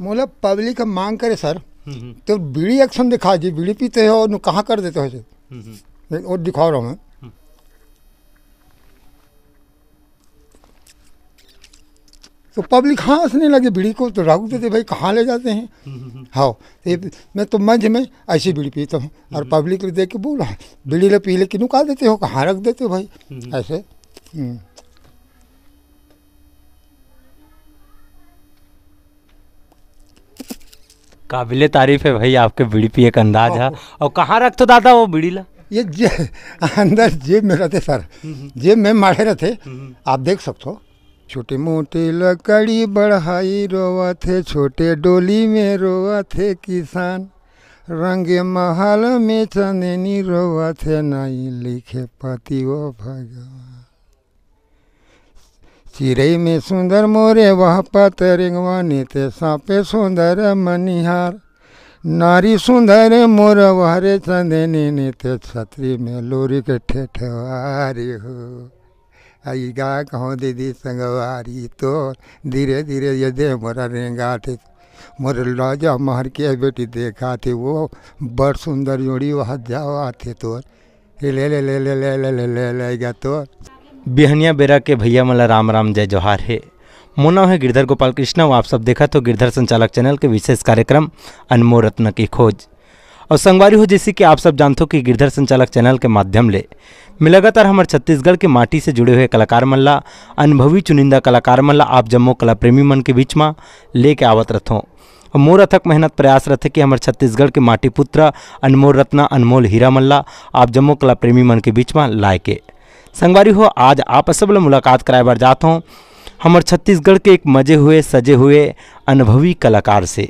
मोला पब्लिक का मांग करे सर तो बीड़ी एक्शन दिखा जी, बीड़ी पीते हो और कहाँ कर देते हो और दिखा रहा हूँ मैं। तो पब्लिक हाँ हंसने लगे, बीड़ी को तो रोक देते, भाई कहाँ ले जाते हैं। हाँ मैं तो मंझ में ऐसी बीड़ी पीता हूँ और पब्लिक देख के बोला बीड़ी ले पी ले कि नुका देते हो, कहाँ रख देते हो भाई ऐसे। काबिले तारीफ है भाई, आपके बीड़ी पिए का अंदाज है। और कहाँ रखते दादा वो बीड़ी ला? ये अंदर जेब में रहते सर, जेब में मारे रहते, आप देख सकते हो। छोटे मोटे लकड़ी बढ़ाई रोवा थे, छोटे डोली में रोवा थे किसान, रंगे महल में चंदनी रोवा थे, नहीं लिखे पति वो भगवान। चिड़ै में सुंदर मोरे वह पतरंगवा, नीते सांपे सुंदर मनिहार, नारी सुंदर मोर वहरे चंदनी, नीते छतरी में लोरी के ठेठवारी हो। आई गा कहो दीदी संगवारी तो धीरे धीरे ये दे मोरा रेंगा थे, मोरे राजा महर के बेटी देखा थे, वो बड़ सुंदर जोड़ी वहाँ जावा थे तोर, ले ले ले ले ले ले ले ले ले लेगा तोर। बिहनिया बेरा के भैया मला राम राम जय जोहार है। मोना है गिरधर गोपाल कृष्णा। आप सब देखा तो गिरधर संचालक चैनल के विशेष कार्यक्रम अनमोल रत्न की खोज। और संगवारी हो जैसे कि आप सब जानते हो कि गिरधर संचालक चैनल के माध्यम ले मैं लगातार हमारे छत्तीसगढ़ के माटी से जुड़े हुए कलाकार मन ला, अनुभवी चुनिंदा कलाकार मन ला आप जम्मो कला प्रेमी मन के बीच में लेके आवत रहथों। और मोर अथक मेहनत प्रयास रहते कि हमारे छत्तीसगढ़ के माटी पुत्र अनमोल रत्न अनमोल हीरा मन ला आप जम्मो कला प्रेमी मन के बीच में लाए के। संगवारी हो आज आप सब ला मुलाकात कराए बार जाता हूँ हमारे छत्तीसगढ़ के एक मजे हुए सजे हुए अनुभवी कलाकार से,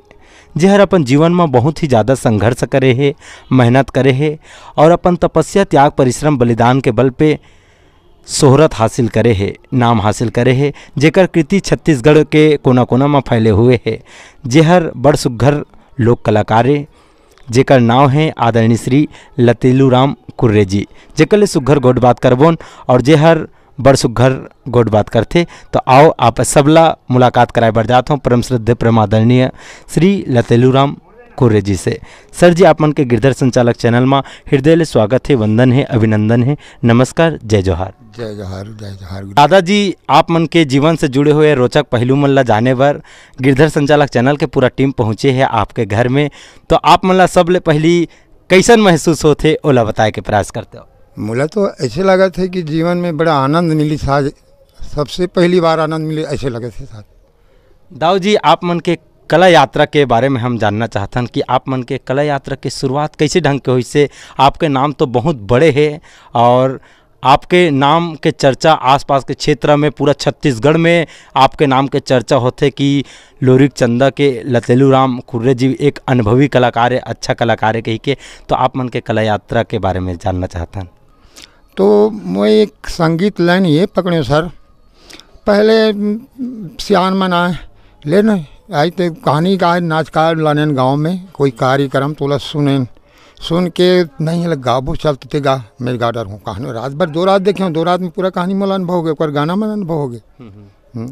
जेहर अपन जीवन में बहुत ही ज़्यादा संघर्ष करे है, मेहनत करे है और अपन तपस्या त्याग परिश्रम बलिदान के बल पे शोहरत हासिल करे है, नाम हासिल करे है, जेकर कृति छत्तीसगढ़ के कोना कोना में फैले हुए है। जेहर बड़ सुघर लोक कलाकारे जेकर नाव है आदरणीय श्री लतेलूराम कुर्रे जी, जेकर ले सुघर गोड बात करबोन और जेहर बड़ सुघर गोड बात करते। तो आओ आप सबला मुलाकात कराए बढ़ जाता हूँ परम श्रद्धेय परमादरणीय श्री लतेलूराम कुर्रे जी से। सर जी आप मन के गिरधर संचालक चैनल में हृदय ले स्वागत है, वंदन है, अभिनंदन है, नमस्कार, जय जोहार। जय जोहार जय जोहार। दादाजी आप मन के जीवन से जुड़े हुए रोचक पहलू मन ला जाने बर गिरधर संचालक चैनल के पूरा टीम पहुँचे है आपके घर में। तो आप मन ला सबले पहली कैसन महसूस होते ओला बताए के प्रयास करते हो? मुझे तो ऐसे लगा थे कि जीवन में बड़ा आनंद मिली था, सबसे पहली बार आनंद मिले ऐसे लगे थे साथ। दाऊ जी आप मन के कला यात्रा के बारे में हम जानना चाहते हैं कि आप मन के कला यात्रा की शुरुआत कैसे ढंग के हुई से? आपके नाम तो बहुत बड़े हैं और आपके नाम के चर्चा आसपास के क्षेत्र में पूरा छत्तीसगढ़ में आपके नाम के चर्चा होते कि लोरिक चंदा के लतेलूराम कुर्रे जी एक अनुभवी कलाकार है, अच्छा कलाकार है कही के। तो आप मन के कला यात्रा के बारे में जानना चाहता हूँ। तो मैं एक संगीत लाइन ये पकड़े सर, पहले सियान मनाए लेना आई तो कहानी का नाच कार लाने गाँव में कोई कार्यक्रम तोला सुन के नहीं लग गाबो चलते थे गा मेरे गा डर हूँ कहानी रात भर 2 रात देखे 2 रात में पूरा कहानी मोला अनुभव हो गया, पर गाना में अनुभव हो गया।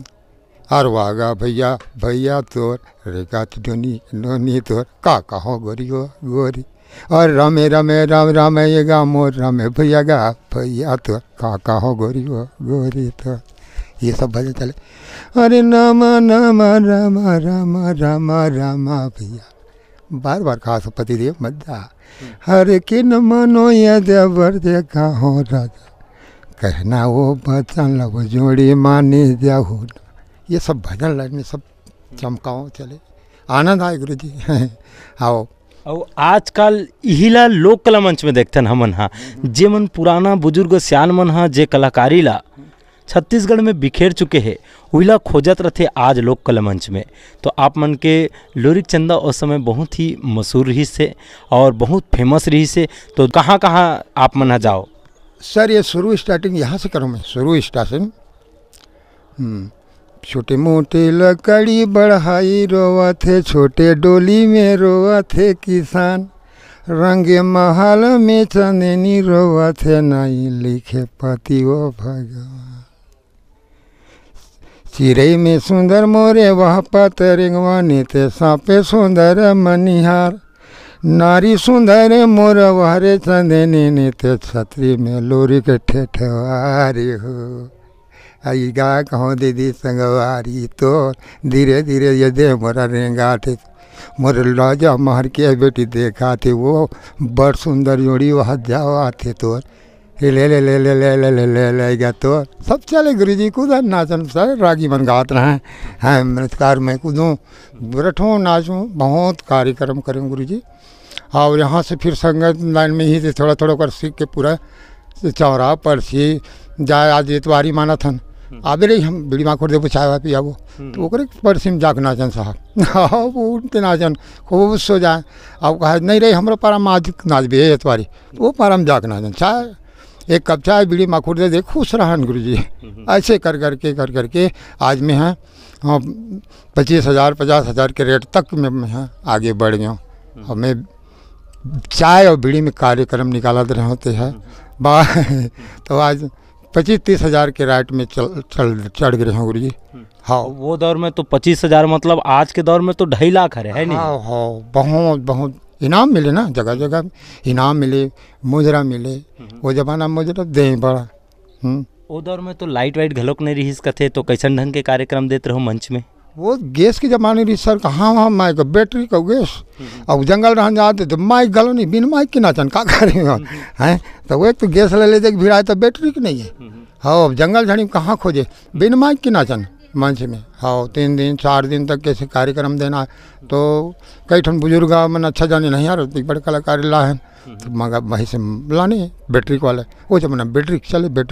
हर वागा भैया भैया तोर रेखा धोनी नोनी तोर का कहो गोरी हो गोरी, और रमे रमे राम राम ये गा मोर रमे भैया गा भैया तोर का कहो गोरी हो गोरी तोर, ये सब भजन चले। अरे नामा नामा रामा रामा रामा रामा भैया बार बार खास पति देव मद्दा, हर के न मनो या देवर देखा हो राजा, कहना वो बचन लो जोड़ी माने जाओ, ये सब भजन लाइन में सब चमकाओ चले, आनंद आए गुरु जी। आओ और आजकल इहिला लोक कला मंच में देखते हमन हाँ जे मन पुराना बुजुर्ग सियान मन हाँ जे कलाकारी ला छत्तीसगढ़ में बिखेर चुके हैं वहीला खोजत रहते आज लोक कला मंच में। तो आप मन के लोरिक चंदा उस समय बहुत ही मशहूर रही से और बहुत फेमस रही से। तो कहाँ कहाँ आप मन जाओ? सर ये शुरू स्टार्टिंग यहाँ से करूँ मैं, शुरू स्टार्टिंग छोटे मोटे लकड़ी बढ़ाई रोवा थे, छोटे डोली में रोवा थे किसान, रंगे महल में चंदनी रोवा थे, नहीं लिखे पति वो भगवान। चिड़ै में सुंदर मोरे वह पतरिंगवा नित सापे सुंदर मनिहार, नारी सुंदर मोर वहरे चंदनी नित छतरी में लोरी के ठेठवारी हो। आई गा कहो दीदी संगवारी तो धीरे धीरे ये दे मोरा रेंगा थे, मोर राजा महर के बेटी देखा थे, वो बड़ सुंदर जोड़ी वह जावा थे तोर, ले ले ले ले ले ले ले ले ले लेगा तो सब चले गुरु जी कूदा नाचन सर रागी मन गात रहे हैं नमस्कार मैं कूदूँ बैठूँ नाचूँ बहुत कार्यक्रम करें गुरु जी। और यहाँ से फिर संगत लाइन में ही से थोड़ा थोड़ा कर सीख के पूरा चौरा परसी जाए आज इतवारी माना थन आबे रही हम बीड़ी माखोर दे चाय वा पियाबो तो ओकरे परसी में जाके नाचन साहब हाँ वो उनके नाचन खूब सो जाए। अब कहा नहीं रही हमारे पारा में आज नाच भी है इतवारी तो वो पारा में जाके नाचन चाय एक कप चाय बीड़ी माखोर दे खुश रहन गुरु जी। ऐसे कर करके आज में हैं 25,000 50,000 के रेट तक में हैं आगे बढ़ गया। हमें चाय और बीड़ी में कार्यक्रम निकाला रहे होते हैं तो आज 25-30 हज़ार के राइट में चढ़ गए हैं गुरु जी। हाँ वो दौर में तो 25,000 मतलब आज के दौर में तो 2.5 लाख है नहीं? हाँ हाँ बहुत बहुत इनाम मिले ना, जगह जगह इनाम मिले, मुजरा मिले। वो जमाना मुजरा दे बड़ा। वो दौर में तो लाइट वाइट घलोक नहीं रही कथे तो कैसन ढंग के कार्यक्रम देते रहो मंच में? वो गैस के ज़माने रही सर कहाँ वहाँ माइक बैटरी का गैस अब जंगल रहन जाते तो माइक गलो नहीं बिन माइक के नाचन का करेंगे हैं तो वो एक तो गैस ले लेते भिड़ा तो बैटरी की नहीं है। हाँ अब जंगल झाड़ी कहाँ खोजे बिन माइक के नाचन मंच में। हाँ 3 दिन 4 दिन तक कैसे कार्यक्रम देना तो कई ठन बुजुर्ग मन अच्छा जाने नहीं यार बड़े कलाकार ला है तो मगा वहीं से लाने बैटरी वाले वो जमाना बैटरी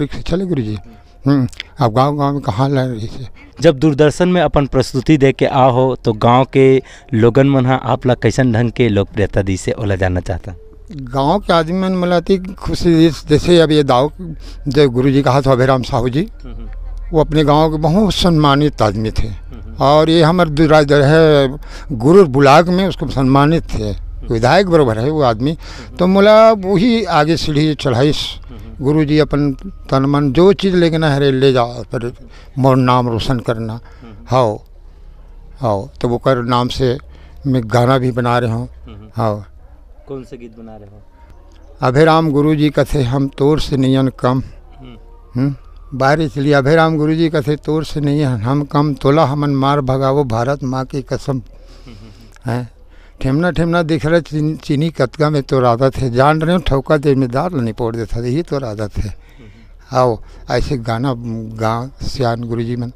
से चले गुरु जी। अब गांव में कहाँ ला रही से। जब दूरदर्शन में अपन प्रस्तुति दे के आओ तो गांव के लोगन मन आप ला कैसन ढंग के लोकप्रियता दी से ओला जानना चाहता? गांव के आदमी मन मिलाती खुशी जैसे अब ये दाव जो गुरु जी कहा था अभयराम साहू जी वो अपने गांव के बहुत सम्मानित आदमी थे और ये हमारे है गुरु बुलाग में उसको सम्मानित थे, विधायक बराबर है वो आदमी। तो मोला वही आगे सीढ़ी चढ़ाई गुरु जी अपन तन मन जो चीज़ लेना है ले जाओ पर मोर नाम रोशन करना। हाँ हाँ तो वो कर नाम से मैं गाना भी बना रहा हूँ। हाँ कौन से गीत बना रहे हो? अभयराम गुरु जी कथे हम तोर से नयन कम बाहर चलिए अभयराम गुरु जी कथे तोर से नहीं हम कम तोला हमन मार भगावो भारत माँ की कसम है। ठेमना ठेमना दिख रहा चीनी कतका में तो आदत है जान रहे हो ठौका जिम्मेदार नहीं पोड़ देता यही तो आदत है। आओ ऐसे गाना गा सियान गुरु जी मन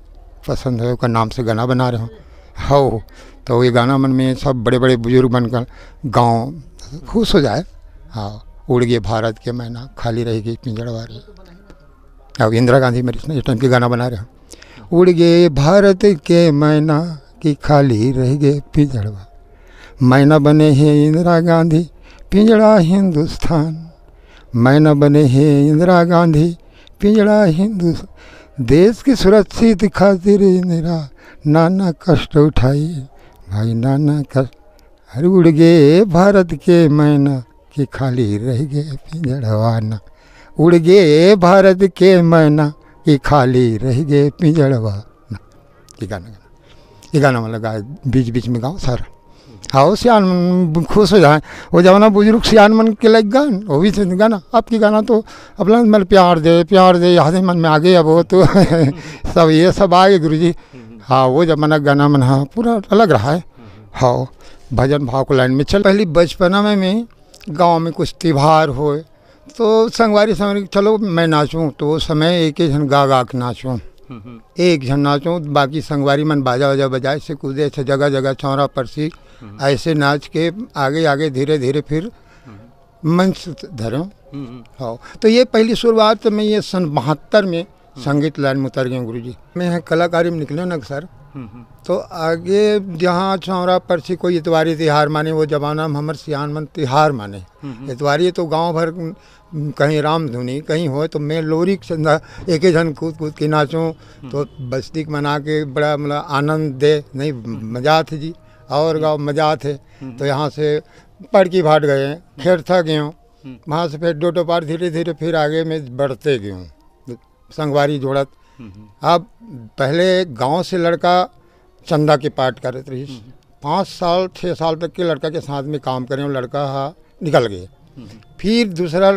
पसंद है का नाम से गाना बना रहे हो। हाँ तो ये गाना मन में सब बड़े बड़े बुजुर्ग बनकर गाँव खुश हो जाए। हाँ उड़ गए भारत के मैना खाली रहेगी पिंजड़वारी। अब इंदिरा गांधी मेरी इस टाइम के गाना बना रहे हो। उड़ गए भारत के मैना की खाली रह गए पिंजड़वा, मैना बने हैं इंदिरा गांधी पिंजड़ा हिंदुस्तान, मैना बने हैं इंदिरा गांधी पिंजड़ा हिंदुस्तान, देश की सुरक्षित खातिर इंदिरा नाना कष्ट उठाई भाई नाना कष्ट। अरे उड़ गए भारत के मैना कि खाली रह गए पिंजड़वाना, उड़ गए भारत के मैना कि खाली रह गए पिंजड़वाना। ये गाना मतलब गाए बीच बीच में गाओ सारा। हाँ सियान खुश हो जाए वो जमाना बुजुर्ग सियान मन के लग गान वो भी गाना आपकी गाना तो अपना मतलब प्यार दे यहाँ मन में आ गए अब वो तो सब ये सब आए गुरु जी। हाँ वो जमाना गाना मन हाँ पूरा अलग रहा है। हाँ भजन भाव को लाइन में चल पहली बचपना में गांव में कुछ त्योहार हो तो संगवारी चलो मैं नाचूं तो वो समय एक ही जन गा के नाचूं एक जन नाचूं बाकी संगवारी मन बाजा वाजा बजाए से कूदे से जगह जगह चौरा परसी ऐसे नाच के आगे धीरे धीरे फिर मंच धरो। हाँ तो ये पहली शुरुआत में ये सन 72 में संगीत लाइन में उतर गए गुरु जी। मैं कलाकारी में निकले ना सर तो आगे जहाँ चौरा परसी कोई इतवारी तिहार माने वो जमाना में हमारे सियान मन तिहार माने इतवारी तो गांव भर कहीं राम धुनी कहीं हो तो मैं लोरी चंदा एक ही जन कूद के नाचूं तो बस्ती मना के बड़ा मतलब आनंद दे नहीं मजा थे जी और गाँव मजा थे। तो यहाँ से पड़की भाट गए फिर थक गए वहाँ से फिर डोटो पार धीरे धीरे फिर आगे में बढ़ते गए संगवारी जोड़त अब पहले गांव से लड़का चंदा के पाठ करत रही, 5 साल 6 साल तक के लड़का के साथ में काम करें, लड़का निकल गए। फिर दूसरा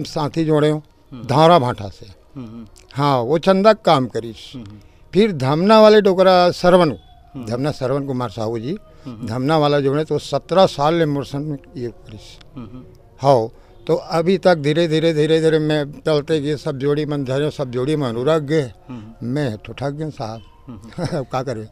साथी जोड़े धारा भाटा से, हाँ वो चंदा काम करी। फिर धमना वाले डोकरा सरवन, धमना सरवन कुमार साहू जी, धमना वाला जोड़े तो 17 साल ले मुरसन में ये करी। हाँ तो अभी तक धीरे धीरे मैं चलते गए, सब जोड़ी मन धरे, सब जोड़ी मन उड़क गए, मैं ठुठक गए साहब क्या करे।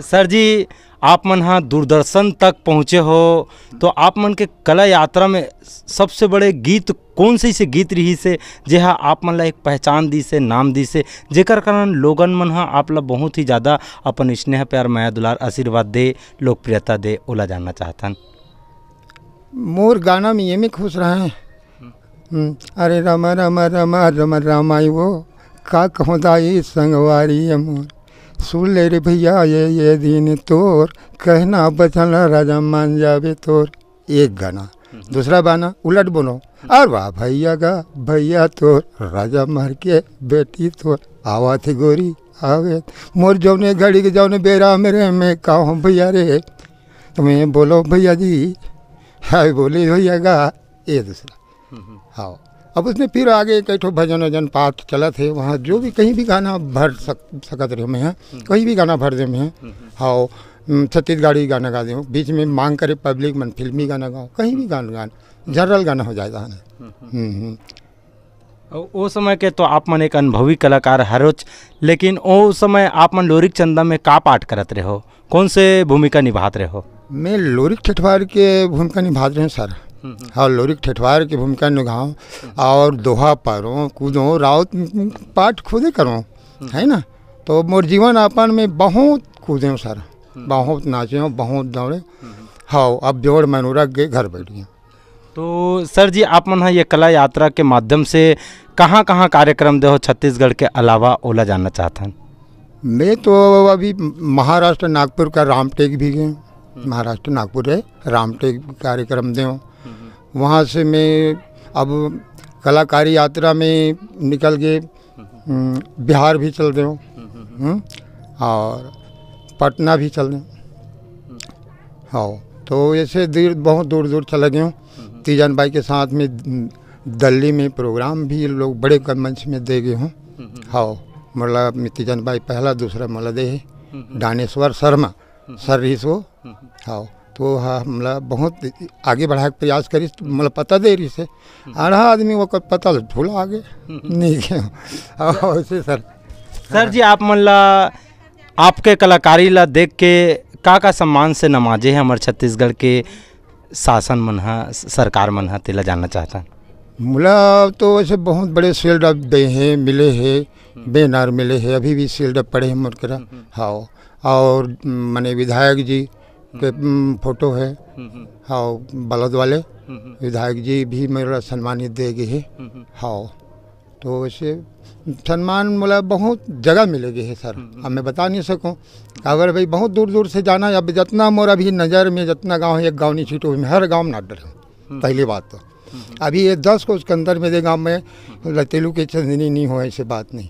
सर जी आप मन हाँ दूरदर्शन तक पहुँचे हो, तो आप मन के कला यात्रा में सबसे बड़े गीत कौन से गीत रही से जे हाँ आप मन ला एक पहचान दी से, नाम दी से, जेकर कारण लोगन मन हाँ आप ला बहुत ही ज़्यादा अपन स्नेह प्यार माया दुलार आशीर्वाद दे, लोकप्रियता दे, ओला जानना चाहतन। मोर गाना में ये में खुश रहे, अरे रमा रमा रमा रमा रामाई वो का कहदाई संगवारी मोर, सुन ले रे भैया ये दिन तोर, कहना बचन राजा मान जावे तोर, एक गाना। दूसरा गाना उलट बोलो, अरे वाह भैया का भैया तोर, राजा मार के बेटी तोर, आवा थे गोरी आवे मोर जौने घड़ी के जौने बेरा मेरे में कहूँ भैया रे, तुम्हें बोलो भैया जी, है बोली भैया का ये दूसरा। हाँ अब उसमें फिर आगे कई ठो भजन वजन पाठ चला थे, वहाँ जो भी कहीं भी गाना भर सकत रहे मैं, कहीं भी गाना भर दे मैं। हाँ छत्तीसगढ़ी गाना गा दूँ, बीच में मांग करे पब्लिक मन फिल्मी गाना गाओ, कहीं भी गाना जनरल गाना हो जाएगा है। ओ समय के तो आप मन एक अनुभवी कलाकार हरोच, लेकिन ओ समय आप मन लोरिक चंदा में का पाठ करत रहे हो, कौन से भूमिका निभात रहे हो? मैं लोरिक ठेठवार के भूमिका निभा रहे हैं सर। हाँ लोरिक ठेठवार की भूमिका निभाऊँ और दोहा पारों कूदों राउत पाठ खुदे करूँ, है ना। तो मोर जीवन यापन में बहुत कूदे सर, बहुत नाचे, बहुत दौड़े। हाँ अब जोड़ मनोरक गए घर बैठिए। तो सर जी आप मन ये कला यात्रा के माध्यम से कहाँ कहाँ कार्यक्रम दे हो छत्तीसगढ़ के अलावा, ओला जानना चाहता हूँ। मैं तो अभी महाराष्ट्र नागपुर का रामटेक भी गए, महाराष्ट्र नागपुर है रामटेक कार्यक्रम दे, वहाँ से मैं अब कलाकारी यात्रा में निकल गए, बिहार भी चल रहे और पटना भी चल रहे। हाँ तो ऐसे बहुत दूर दूर चले गए। तीजन भाई के साथ में दिल्ली में प्रोग्राम भी लोग बड़े मंच में दे गए हूँ। हाँ मतलब तीजन भाई पहला दूसरा मला दे है, दानेश्वर शर्मा सर रही सो। हाँ तो हाँ मतलब बहुत आगे बढ़ा के प्रयास करी, मतलब पता दे रही से आधा आदमी वो पता झूला आगे नहीं गया ऐसे सर जी आप मन ला आपके कलाकारी ला देख के का सम्मान से नवाजे हैं हमारे छत्तीसगढ़ के शासन मन हा, सरकार मन हा, तेला जानना चाहता। मुला तो वैसे बहुत बड़े शील्ड अप दे हैं, मिले हैं, बैनर मिले हैं, अभी भी शील्ड अप पड़े हैं मुर्करा। हाँ और मने विधायक जी के फोटो है, हाँ बलद वाले विधायक जी भी मेरा सम्मानित दे गए हैं। हाँ तो वैसे सम्मान मतलब बहुत जगह मिलेगी है सर, अब मैं बता नहीं सकूं। अगर भाई बहुत दूर दूर से जाना, अब जितना मोर अभी नज़र में जितना गांव है, एक गांव नहीं छूटो में, हर गांव में ना डर पहली बात तो अभी ये 10 को उसके अंदर मेरे गांव में लतेलू के चंदनी नहीं हो, ऐसे बात नहीं।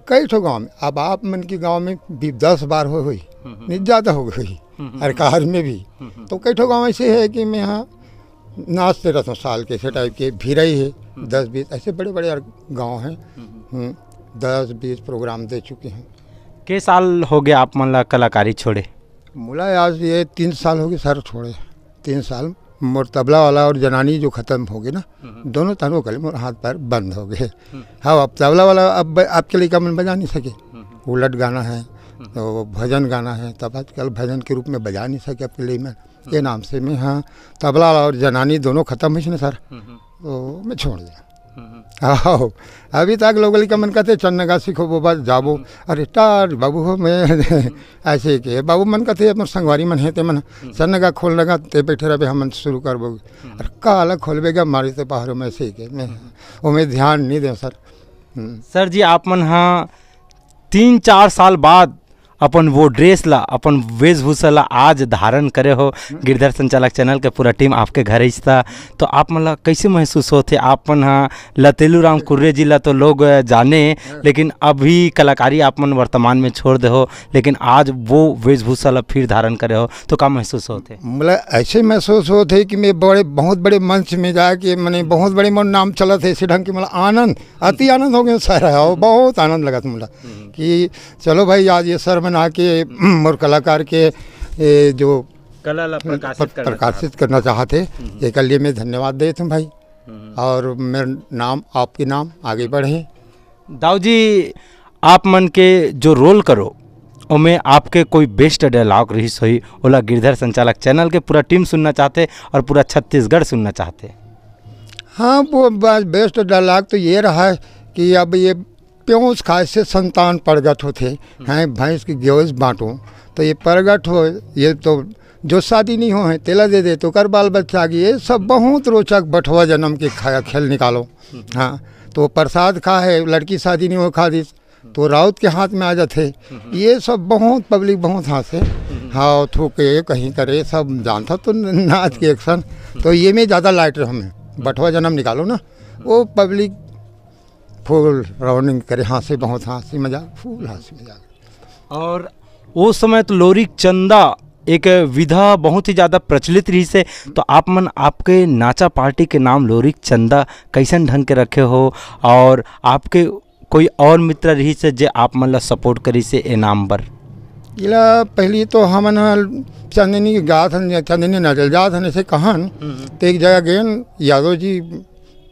कई ठो गाँव में अब आप मन की गाँव में भी 10 बार हो हुई नहीं, ज़्यादा हो गई सरकार में भी। तो कई ठो गाँव ऐसे है कि मैं यहाँ नाचते रहता हूँ साल के, ऐसे टाइप के भी रही है 10-20 ऐसे बड़े बड़े गांव हैं, 10-20 प्रोग्राम दे चुके हैं। के साल हो गया आप मन ला कलाकारी छोड़े? मुला आज ये 3 साल हो गए सर छोड़े, 3 साल। मोर तबला वाला और जनानी जो ख़त्म हो गए ना, दोनों तानों कल मोर हाथ पैर बंद हो गए। हाँ अब तबला वाला अब आपके लिए मन बजा नहीं सके, उलट गाना है तो भजन गाना है, तब आजकल भजन के रूप में बजा नहीं सके आपके लिए मैं ये नाम से मैं। हाँ तबला और जनानी दोनों ख़त्म हुई ना सर, तो मैं छोड़ दिया। हाँ अभी तक लोग का मन कहते चन्नगा सीखो बाबा जाबो, अरे टार बाबू हो मैं ऐसे के बाबू मन कहते अपना संगवारी मन है ते मन चन्नगा खोल लगा ते बैठे रहे हम शुरू कर बोगे, अरे का अलग खोलबेगा मारी तो पहाड़ों में ऐसे के मैं वो मैं ध्यान नहीं दें सर। सर जी आप मन हाँ 3-4 साल बाद अपन वो ड्रेस ला, अपन वेशभूषा ला आज धारण करे हो। गिरधर संचालक चैनल के पूरा टीम आपके घर था, तो आप मतलब कैसे महसूस होते? आपन हाँ लतेलू राम कुर्रे जी ला तो लोग जाने, लेकिन अभी कलाकारी आप मन वर्तमान में छोड़ दे हो, लेकिन आज वो वेशभूषा ला फिर धारण करे हो, तो क्या महसूस होते? मतलब ऐसे महसूस होते कि मैं बहुत बड़े मंच में जाके मैंने बहुत बड़े मन नाम चला थे इसी ढंग की, मतलब आनंद, अति आनंद हो गया सारा, और बहुत आनंद लगा था मुझे कि चलो भाई आज ये सर बना के मोर कलाकार के जो कला ला प्रकाशित करना चाहते, एक लिए मैं धन्यवाद देता हूँ भाई, और मेरा नाम आपके नाम आगे बढ़े। दाऊ जी, आप मन के जो रोल करो उनमें आपके कोई बेस्ट डायलॉग रही सोई ओला गिरधर संचालक चैनल के पूरा टीम सुनना चाहते और पूरा छत्तीसगढ़ सुनना चाहते? हाँ, वो बेस्ट डायलॉग तो ये रहा है कि अब ये प्योस खाए से संतान प्रगट होते हैं, भैंस की गेहूँ बांटो तो ये प्रगट हो, ये तो जो शादी नहीं हो है तेला दे दे तो कर बाल बच्चा की, ये सब बहुत रोचक बटुआ जन्म के खाया खेल निकालो। हाँ, तो प्रसाद खा है, लड़की शादी नहीं हो खा दी तो राउत के हाथ में आ जाते, ये सब बहुत पब्लिक बहुत हाथ से हाँ थूके कहीं करे सब जानता तो नाच के एक्शन, तो ये में ज़्यादा लाइट हमें बटुआ जन्म निकालो ना, वो पब्लिक फुल राउंडिंग करे, हंसी बहुत हंसी मजाक, फुल हंसी मजाक। और उस समय तो लोरिक चंदा एक विधा बहुत ही ज़्यादा प्रचलित रही से, तो आप मन आपके नाचा पार्टी के नाम लोरिक चंदा कैसन ढंग के रखे हो, और आपके कोई और मित्र रही से जे आप मन ला सपोर्ट करी से ए नाम पर? इला पहली तो हमन चांदनी गात हन, चांदनी नजल जात हन ऐसे कहन, तो एक जगह गए यादव जी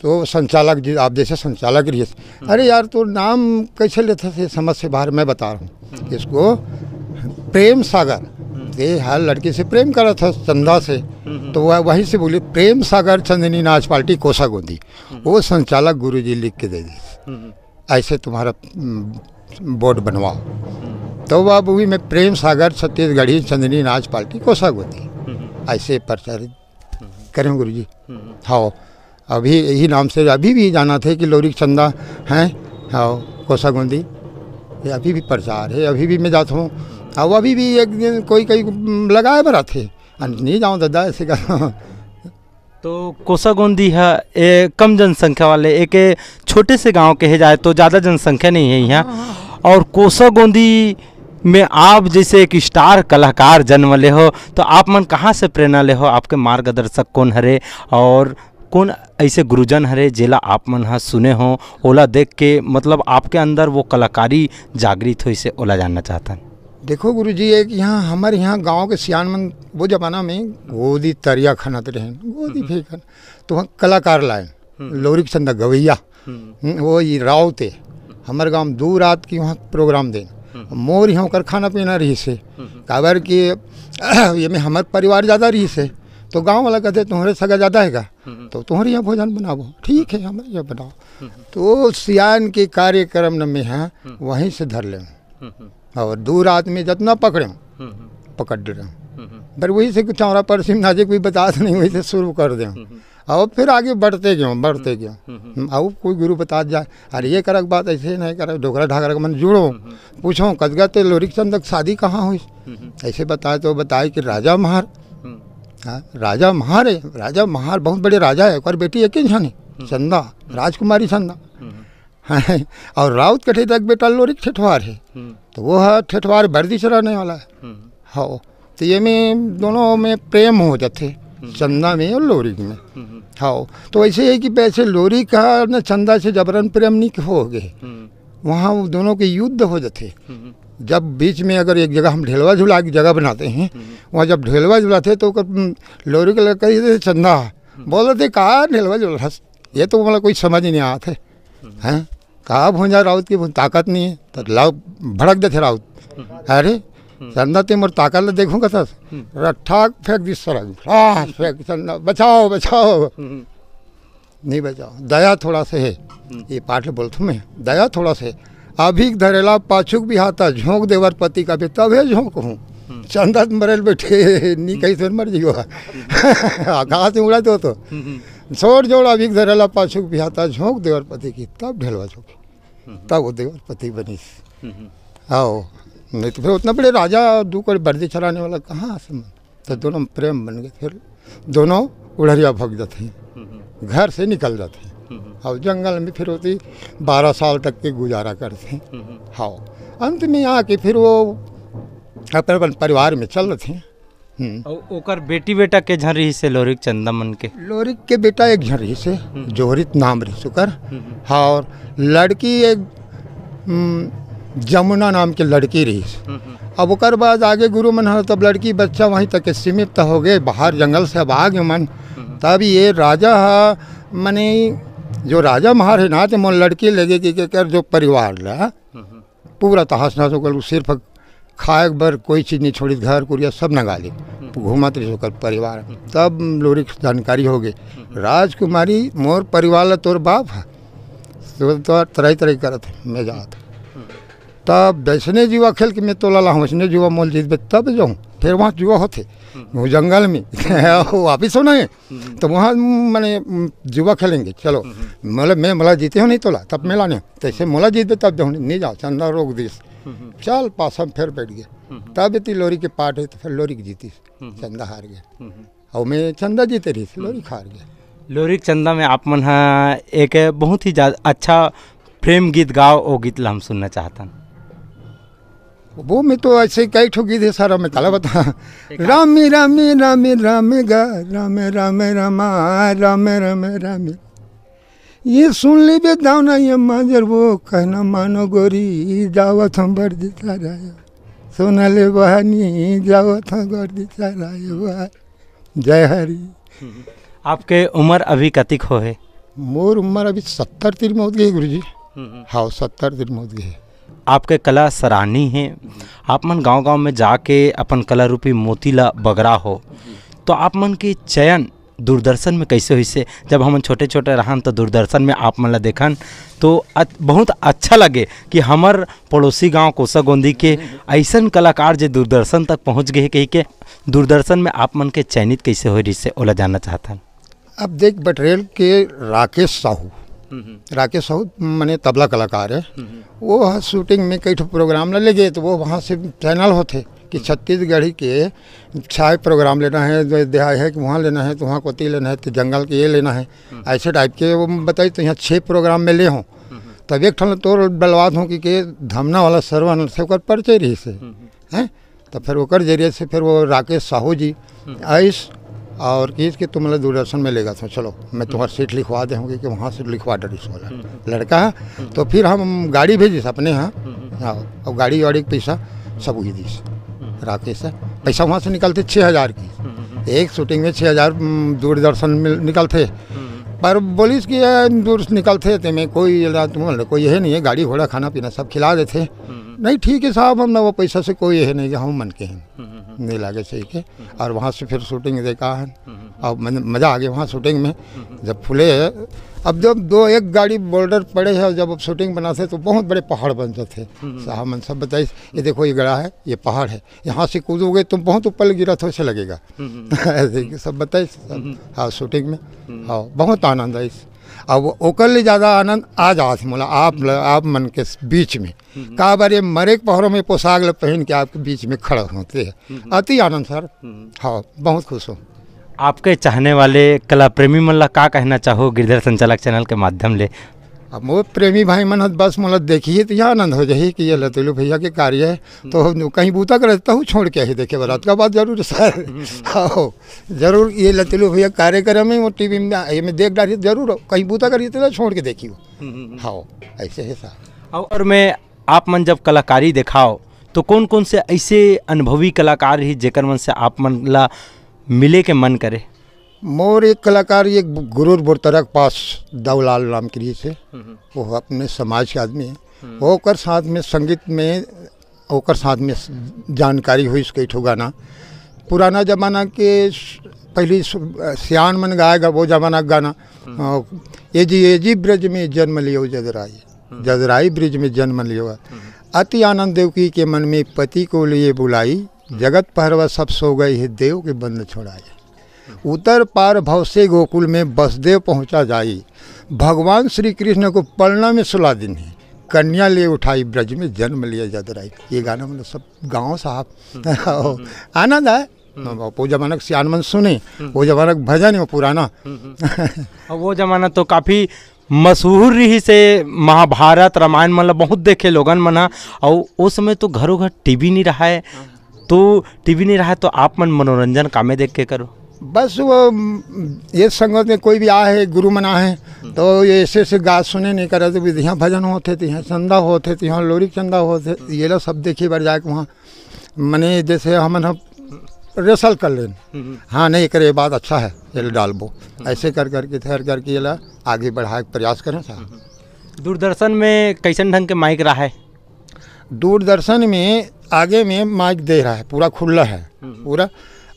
तो संचालक जी, आप जैसे संचालक रही, अरे यार तो नाम कैसे लेते थे समझ से बाहर, मैं बता रहा हूँ इसको प्रेम सागर, ये हर लड़की से प्रेम करा था चंदा से, तो वह वहीं से बोले प्रेम सागर चंदनी नाच पार्टी कोसा गोंदी, वो संचालक गुरुजी लिख के दे दी ऐसे तुम्हारा बोर्ड बनवाओ, तो वह भी मैं प्रेम सागर छत्तीसगढ़ी चंदनी नाच पार्टी कोसा गोंदी ऐसे प्रचारित करें गुरुजी। हाँ, अभी यही नाम से अभी भी जाना थे कि लोरिक चंदा हैं, हाँ कोसा गोंदी, ये अभी भी प्रचार है, अभी भी मैं जाता हूँ, अब अभी भी एक दिन कोई लगाए बरा थे, नहीं जाऊँ दादा ऐसे का। तो कोसागोंदी है कम जनसंख्या वाले एक छोटे से गांव कहे जाए तो ज़्यादा जनसंख्या नहीं है यहाँ, और कोसागोंदी में आप जैसे एक स्टार कलाकार जन्म ले हो, तो आप मन कहाँ से प्रेरणा ले हो? आपके मार्गदर्शक कौन हरे, और कौन ऐसे गुरुजन हरे जेला आप मन हाँ सुने हो, ओला देख के मतलब आपके अंदर वो कलाकारी जागृत हो, इसे ओला जानना चाहता है। देखो गुरुजी, एक यहाँ हमारे यहाँ गांव के सियान मन वो जमाना में गोदी तरिया खनत रहे, गोदी फेंकन, तो वहाँ कलाकार लाए लोरिक चंदा गवैया, वो ये राव थे हमारे गांव दूर रात की वहाँ प्रोग्राम दे, मोर यहाँ कर खाना पीना रही से, काबर कि ये में हमारे परिवार ज़्यादा रही से, तो गांव वाला कहते तुम्हारे सगा ज़्यादा है का, तो तुम्हारे यहाँ भोजन बनाओ, ठीक है हमारे यहाँ बनाओ, तो सियान के कार्यक्रम में है वहीं से धर लें, और दूर रात में जितना पकड़े पकड़ रहे, पर वही से कुछ चौरा पर सिम नाजे कोई बता नहीं, वही से शुरू कर दें, और फिर आगे बढ़ते गए, और कोई गुरु बता जाए अरे ये करक बात ऐसे नहीं कर, ढोकरा ढाकरा मन जुड़ो, पूछो कदगा तो लोरिक चंद शादी कहाँ हुई, ऐसे बताए तो बताए कि राजा महार, राजा महार है, राजा महार बहुत बड़े राजा है, और बेटी एक ही जानी चंदा, राजकुमारी चंदा, और राउत कठे तक बेटा लोरिक ठेठवार है, तो वो है ठेठवार बर्दी चलाने वाला है। हाँ, तो ये में दोनों में प्रेम हो जाते, चंदा में और लोरिक में। हाँ, तो ऐसे है कि वैसे लोरिक का न चंदा से जबरन प्रेम नहीं हो गए, वहाँ दोनों के युद्ध हो जाते। जब बीच में अगर एक जगह हम ढेलवा झुला की जगह बनाते हैं, वहाँ जब ढेलवा झुलाते तो लोरिक लड़का चंदा बोल थे कहा ढेलवा झुला, ये तो मतलब कोई समझ नहीं आते हैं, कहा भूंजा राउत की ताकत नहीं है, तो लाओ भड़क देते राउत, अरे चंदा ते मोर ताकत देखूंगा था रट्ठा फेंक दी सरग, फेंक चंदा बचाओ बचाओ, नहीं बचाओ, दया थोड़ा से है, ये पाठ बोलता मैं, दया थोड़ा से, अभी धरेला पाछुक भी हाथा झोंक देवर पति का भी तबे झोंक हूँ, चंदा मरल बैठे नी कहीं से मर जियो कहाँ से उड़ा दो तो छोड़ जोड़ अभी धरेला पाछुक भी हाथा झोंक देवर पति की, तब ढेलवा झोंकी, तब वो देवर पति बनी। आओ नहीं तो फिर उतना बड़े राजा दू कोई वर्दी चलाने वाला कहाँ से, तो दोनों प्रेम बन गए। फिर दोनों उड़हरिया भग जाते हैं, घर से निकल जाते हैं और जंगल में फिर होती 12 साल तक के गुजारा करते हैं। हाँ, अंत में आके फिर वो अपने परिवार में चल रहे हैं। और ओकर बेटी बेटा के झन रही से लोरिक चंदा मन के? लोरिक के बेटा एक झन रही से जोहरित नाम रही सुकर। हाँ, और लड़की एक जमुना नाम की लड़की रही। अब ओकर बाद आगे गुरु मन है, तब लड़की बच्चा वहीं तक के सीमित हो गए, बाहर जंगल से अब आ गए मन। तब ये राजा मने जो राजा महार है ना, तो मन लड़की लगे कि कर जो परिवार ला पूरा तहस नहस होकर, सिर्फ खाए बर कोई चीज़ नहीं छोड़ी, घर कुरिया सब नगा ली, घूमत रही होकर परिवार। तब लोरी जानकारी हो गई, राजकुमारी मोर परिवार ला तोर बाप है, तो तरह तरह करत मैं जात। तब वैसने जुआ खेल के मैं तोला ला वैसने जुआ मोल जीत तब जाऊँ। फिर वहाँ जुआ होते वो जंगल में वापिस होना है, तो वहाँ मैंने जुआ खेलेंगे, चलो मतलब मैं मला जीते हो नहीं तोला, तब मैं लाने तैसे मोला जीत तब जाऊँ, नहीं जाओ चंदा रोक दी, चल पासा फिर बैठ गया। तब इतनी लोरी के पार्ट है, तो फिर लोरी की जीती, चंदा हार गया और मैं चंदा जीते रही थी, लोरी हार गया। लोरिक चंदा में आप मन एक बहुत ही ज़्यादा अच्छा प्रेम गीत गाओ, वो गीत ला हम सुनना चाहता। वो मैं तो ऐसे कई ठो गीत है सारा, मैं काला बता। रामे रामे रामे रामे गा रामे रामे रामा रामे रामे रामे, ये सुन ली बे दावना ये माजर वो कहना मानो गोरी जावत हम बढ़ दिता राय, सोना ले बहानी जावत हम बढ़ दिता राय। जय हरि। आपके उम्र अभी कतिक हो है? मोर उम्र अभी 70 तिर मौत गई गुरु जी। हाँ, 70 तिर मौत गई। आपके कला सराहनीय है। आप मन गांव-गांव में जाके अपन कला रूपी मोती ला बगरा हो, तो आप मन के चयन दूरदर्शन में कैसे हुई से? जब हम छोटे छोटे रहन तो दूरदर्शन में आप मन ला देखन तो बहुत अच्छा लगे कि हमार पड़ोसी गांव कोसागोंदी के ऐसन कलाकार जो दूरदर्शन तक पहुंच गए, कही के दूरदर्शन में आप मन के चयनित कैसे हो रही से ओला जानना चाहता। अब देख, बटरेल के राकेश साहू मने तबला कलाकार है, वो शूटिंग में कई प्रोग्राम ले गए, तो वो वहाँ से चैनल होते कि छत्तीसगढ़ी के छाए प्रोग्राम लेना है, जो देहाय है कि वहाँ लेना है, तो वहाँ कोती लेना है, तो जंगल के ये लेना है, ऐसे टाइप के वो बताई। तो यहाँ 6 प्रोग्राम में ले हों, तब एक ठन तो बलवाद हों कि धमना वाला सरवन से ओकर परिचय रही से हैं। तो फिर ओकर जरिए से फिर वो राकेश साहू जी आइस और किस के तुम दूरदर्शन में लेगा, तो चलो मैं तुम्हारा सीट लिखवा दे होंगे कि वहाँ से लिखवा डरिस वाला लड़का है। तो फिर हम गाड़ी भेजिस अपने यहाँ, हाँ, और गाड़ी वाड़ी के पैसा सब वही दीस राकेश है। पैसा वहाँ से निकलते 6000 की, एक शूटिंग में 6000 दूरदर्शन में निकलते। पर बोलिस कि दूर निकलते थे मैं कोई यही नहीं है, गाड़ी घोड़ा खाना पीना सब खिला देते। नहीं ठीक है साहब, हम ना वो पैसा से कोई यही नहीं कि हम मन के हैं नहीं लागे सही के। और वहाँ से फिर शूटिंग देखा है और मज़ा आ गया वहाँ शूटिंग में। जब फुले अब जब 2-1 गाड़ी बॉर्डर पड़े हैं, और जब शूटिंग बनाते तो बहुत बड़े पहाड़ बनते थे। साहब मन सब बताइए, ये देखो ये गड़ा है, ये पहाड़ है, यहाँ से कूदोगे तुम बहुत ऊपर गिरा तो ऐसे लगेगा ऐसे सब बताइए। हाँ, शूटिंग में हाँ बहुत आनंद है। अब ओकर ले ज़्यादा आनंद आ जात मोला आप मन के बीच में का बारे मरे पहरों में पोशाक पहन के आपके बीच में खड़ा होते हैं, अति आनंद सर। हाँ, बहुत खुश हूँ। आपके चाहने वाले कला प्रेमी मन ला का कहना चाहो गिरधर संचालक चैनल के माध्यम ले? अब वो प्रेमी भाई मन बस मोला देखिए तो यहाँ आनंद हो जाए कि ये लतेलू भैया के कार्य है, तो कहीं बूता कर रहता हूँ छोड़ के ही देखे बारात का बात जरूर सर। हाँ जरूर, ये लतेलू भैया कार्यक्रम में वो टीवी में देख डाली जरूर, कहीं बूता करिए तो छोड़ के देखी हो। हाँ ऐसे है सर। और मैं आप मन जब कलाकारी दिखाओ तो कौन कौन से ऐसे अनुभवी कलाकार ही जेकर मन से आप मन ला मिले के मन करे? मोर एक कलाकार ये गुरूर बुरतरक पास दाऊलाल नाम की से, वो अपने समाज के आदमी है। वो ओकर साथ में संगीत में ओकर साथ में जानकारी हुई इसके ठो गाना पुराना जमाना के पहली सियान मन गाएगा वो जमाना का गाना। ये जी ब्रज में जन्म लियो जदराई ब्रिज में जन्म लियो। अति आनंद देवकी के मन में पति को लिए बुलाई, जगत पहरवा सब सो गए है देव के बंद छोड़ाए। उत्तर पार भव से गोकुल में बसदेव पहुँचा जाई, भगवान श्री कृष्ण को पलना में सुला दिन है, कन्या ले उठाई ब्रज में जन्म लिया जदराई। ये गाना मतलब सब गाँव साहब आनंद है। वो जमाना के सियान मन सुने, वो जमाना का भजन है पुराना। और वो जमाना तो काफ़ी मशहूर रही से, महाभारत रामायण मतलब बहुत देखे लोगन मना। और उस समय तो घरों घर टीवी नहीं रहा है, तो टीवी नहीं रहा है तो आप मन मनोरंजन कामे देख के करो। बस वो ये संगत में कोई भी आए गुरु मना है तो ये ऐसे गा सुने नहीं करे तो यहाँ भजन होते थे, यहाँ चंदा होते थे, यहाँ लोरी चंदा होते, ये लोग सब देखिए बार जाके वहाँ मने जैसे हम रेसल कर लें। हाँ नहीं करे बात अच्छा है ये डालबो, ऐसे कर करके ठहर करके ये ला आगे बढ़ाए प्रयास करें साहब। दूरदर्शन में कैसन ढंग के माइक रहा है? दूरदर्शन में आगे में माइक दे रहा है, पूरा खुला है पूरा।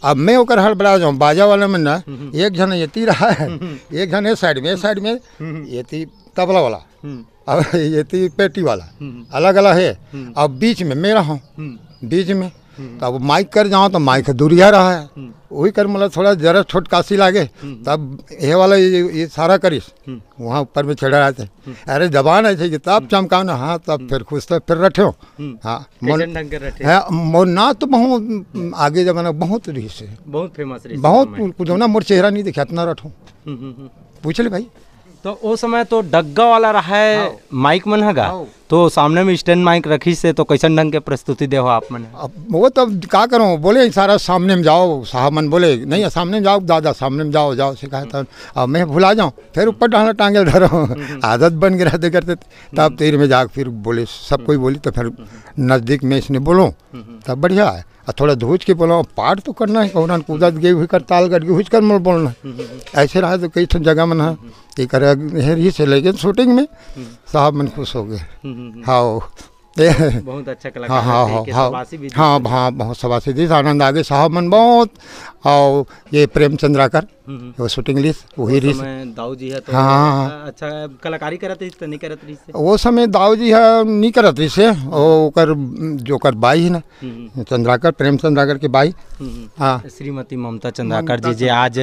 अब मैं ओकर हड़बड़ा जाऊँ बाजा वाला में ना, एक जन ये रहा है, एक जन इस साइड में ये तबला वाला, अब ये पेटी वाला अलग अलग है। अब बीच में मैं रहा हूँ बीच में, तब माइक कर जाऊँ तो माइक दूरिया रहा है, वही कर मतलब थोड़ा जरा छोटकासी लागे तब ये वाला ये सारा करिस वहाँ ऊपर में छेड़ा रहते। अरे जबान ऐसे कि तब चमकाओ ना, हाँ तब फिर खुश तो फिर रठो। हाँ मोर ना तो बहुत आगे जमाना बहुत रही से, बहुत फेमस रही, बहुत कुछ ना मोर चेहरा नहीं दिखा इतना रठो। पूछ ले भाई। तो उस समय तो डग्गा वाला रहा है माइक मन हगा, तो सामने में स्टैंड माइक रखी से तो कैसन ढंग के प्रस्तुति दे हो आप मन? अब वो तो क्या करूँ, बोले सारा सामने में जाओ, साहब मन बोले नहीं सामने में जाओ दादा, सामने में जाओ जाओ सिखाया था। अब मैं भुला जाऊँ फिर ऊपर डालना टांगे धरो, आदत बन गया रहते करते। तब तीर में जाकर फिर बोले सब कोई बोली तो फिर नज़दीक में इसने बोलो तब बढ़िया है। और थोड़ा धूज के बोला पाठ तो करना है, कौन कूदत गई हुई कर ताल करके हुई कर मन बोलना। ऐसे रहा तो कई जगह में ना ये करे से लेकिन शूटिंग में साहब मन खुश हो गए। हाँ बहुत अच्छा कलाकार। हाँ बहुत सबासी थी, आनंद आगे साहब मन बहुत। और ये प्रेम चंद्राकर वो शूटिंग लिस्ट वही रही दाऊ जी है तो हाँ अच्छा कलाकारी करत रही तो नहीं करत रही से वो समय दाऊ जी है नहीं करत रही से, ओकर जो कर बाई है ना चंद्राकर, प्रेम चंद्राकर के बाई। हाँ श्रीमती ममता चंद्राकर जी जे आज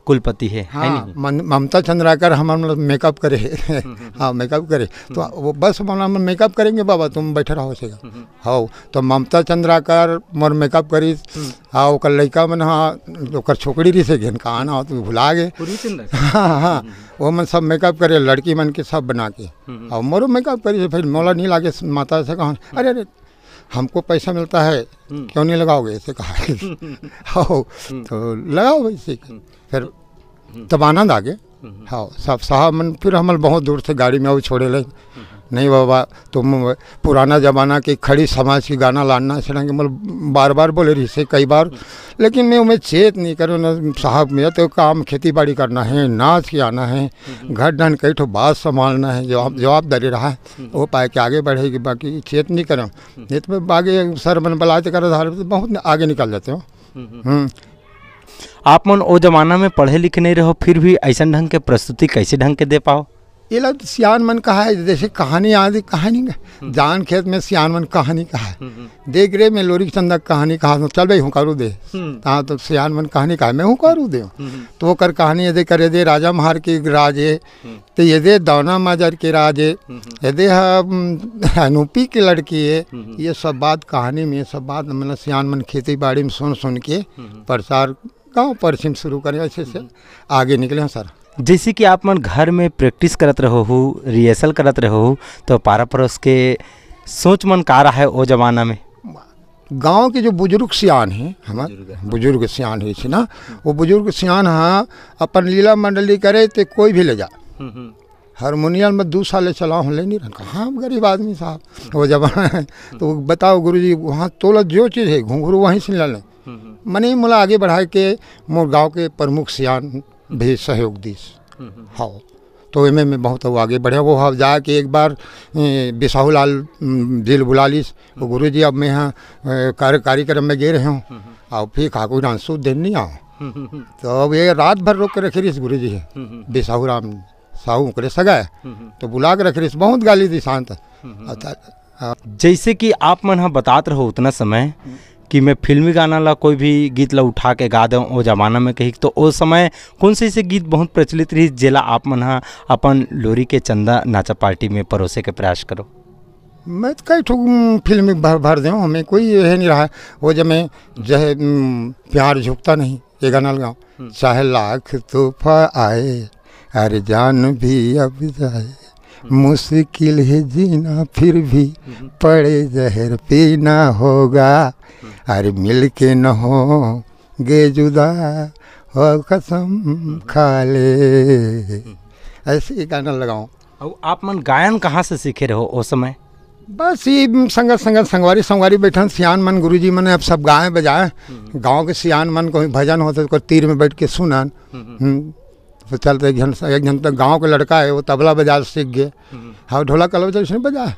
कुलपति है। हाँ ममता चंद्राकर हमारे मतलब मेकअप करे। हाँ मेकअप करे तो वो बस मतलब मेकअप करेंगे बाबा तुम बैठे रहो से। हाँ तो ममता चंद्राकर मोर मेकअप करी। हाँ ओकर लड़का मन हाँ ओकर छोकरी रही से घेन कहा ना तो भुला गए। हाँ हाँ वो मन सब मेकअप करे लड़की मन के सब बना के और मोरो मेकअप करी। फिर मोला नहीं लागे माता से कहा अरे अरे हमको पैसा मिलता है क्यों नहीं लगाओगे ऐसे कहा। हाँ तो लगाओ वैसे फिर तब आनंद आ गए। हाँ सब साहब मन फिर हम बहुत दूर से गाड़ी में वो छोड़े ले नहीं बाबा तुम पुराना ज़माना की खड़ी समाज की गाना लाना इस तरह के मतलब बार बार बोले रही से कई बार, लेकिन मैं उम्मीद चेत नहीं करूँ ना साहब। मेरा तो काम खेती बाड़ी करना है, नाच के आना है, घर डन कई ठो बात संभालना है, जवाबदारी रहा है वो पाए के आगे बढ़ेगी। बाकी चेत नहीं करूँ नहीं तो आगे सर मन बलाते कर बहुत आगे निकल जाते हो। आप मन वो जमाना में पढ़े लिखे नहीं रहो फिर भी ऐसा ढंग के प्रस्तुति कैसे ढंग के दे पाओ? ये लोग सियान मन कहा है जैसे कहानी आदि कहानी जान खेत में सियान मन कहानी कहा है, देख रे मैं लोरी चंदा कहानी कहा तो चल भाई हुकारू दे। हाँ तो सियान मन कहानी कहा मैं हुकारू दे तो वो कर कहानी यदि करे दे राजा महार के राजे तो ये दे दौना माजर के राजे यदि अनूपी की लड़की है। ये सब बात कहानी में सब बात मतलब सियान मन खेती बाड़ी में सुन के प्रचार गाँव परिचय शुरू करें अच्छे से आगे निकले सर। जैसे कि आप मन घर में प्रैक्टिस करत रहो हो, रिहर्सल करत रहो हो, तो पारा पड़ोस के सोच मन का रहा है वो जमाना में? गांव के जो बुजुर्ग सियान हैं हमारे बुजुर्ग सियान है ना, वो बुजुर्ग सियान हाँ अपन लीला मंडली करे तो कोई भी ले जा। हारमोनियम में 2 साल चला हूँ ले नहीं रखा। हाँ गरीब आदमी साहब वो जमाना है तो बताओ गुरुजी वहाँ तोला जो चीज़ है घुंघरू वहीं से ले लें मनी मोला आगे बढ़ा के मोर गाँव के प्रमुख सियान भी सहयोग दीस। हाँ तो इनमें मैं बहुत आगे बढ़े। वो हाँ जाके एक बार बिसाहू लाल जेल बुला लीस वो गुरु जी अब मैं यहाँ कार्यक्रम में गे रहे हूँ और फिर खाकू डांसू दिन नहीं आओ तो अब ये रात भर रोक के रखे रही गुरु जी है बिसाहू राम साहू करे सगा तो बुला के रखे रही बहुत गाली दी शांत। जैसे कि आप मन बतात रहो उतना समय कि मैं फिल्मी गाना ला कोई भी गीत ला उठा के गा दूँ वो जमाना में कही तो उस समय कौन से गीत बहुत प्रचलित रही जेला आप मन अपन लोरी के चंदा नाचा पार्टी में परोसे के प्रयास करो? मैं तो कई ठो फिल्म भर दूँ, हमें कोई यह नहीं रहा। वो जब मैं जो है प्यार झुकता नहीं, ये गाना लगाऊँ। चाहे लाख तूफा आए, अरे जान भी अब जाए, मुश्किल है जीना फिर भी पड़े जहर पीना होगा, अरे मिल के न हो गे जुदा हो कसम खा ले, ऐसे ही गाना लगाऊँ। और आप मन गायन कहाँ से सीखे रहो उस समय? बस ये संगत संगवारी बैठन सियान मन गुरुजी मन अब सब गाए बजाए। गांव के सियान मन कोई भजन होते तो तीर में बैठ के सुनन। तो चलते एक जन तक गांव का लड़का है, वो तबला बजा सीख गए। हाँ ढोला कल बजा उसने बजाए,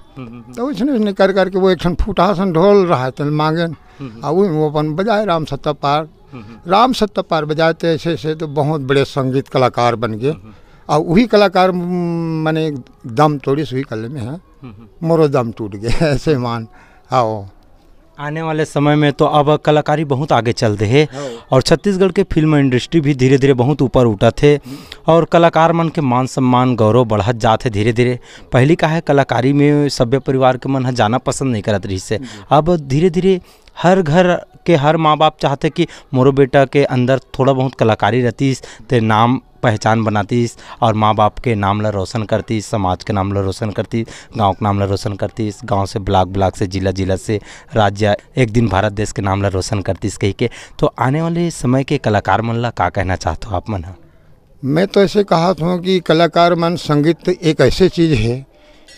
तो उसने कर करके वो एक ठन फूटा सन ढोल रहा है तो मांगे, और वो अपन बजाए राम सत्ता पार बजाते ऐसे ऐसे, तो बहुत बड़े संगीत कलाकार बन गए। और वही कलाकार मैंने दम तोड़ी सुई कले में है, मोरो दम टूट गया ऐसे मान। आओ आने वाले समय में तो अब कलाकारी बहुत आगे चल रहे है, और छत्तीसगढ़ के फिल्म इंडस्ट्री भी धीरे धीरे बहुत ऊपर उठा थे, और कलाकार मन के मान सम्मान गौरव बढ़त जाते धीरे धीरे। पहली का है कलाकारी में सभ्य परिवार के मन जाना पसंद नहीं करत रही से, अब धीरे धीरे हर घर के हर माँ बाप चाहते कि मोरो बेटा के अंदर थोड़ा बहुत कलाकारी रहतीस ते नाम पहचान बनातीस, और माँ बाप के नाम ला रोशन करतीस, समाज के नाम ला रोशन करतीस, गांव के नाम ला रोशन करतीस, गांव से ब्लॉक से जिला से राज्य, एक दिन भारत देश के नाम ला रोशन करतीस कही के। तो आने वाले समय के कलाकार मन ला का कहना चाहते हो आप मन? मैं तो ऐसे कहा हूँ कि कलाकार मन संगीत एक ऐसी चीज़ है,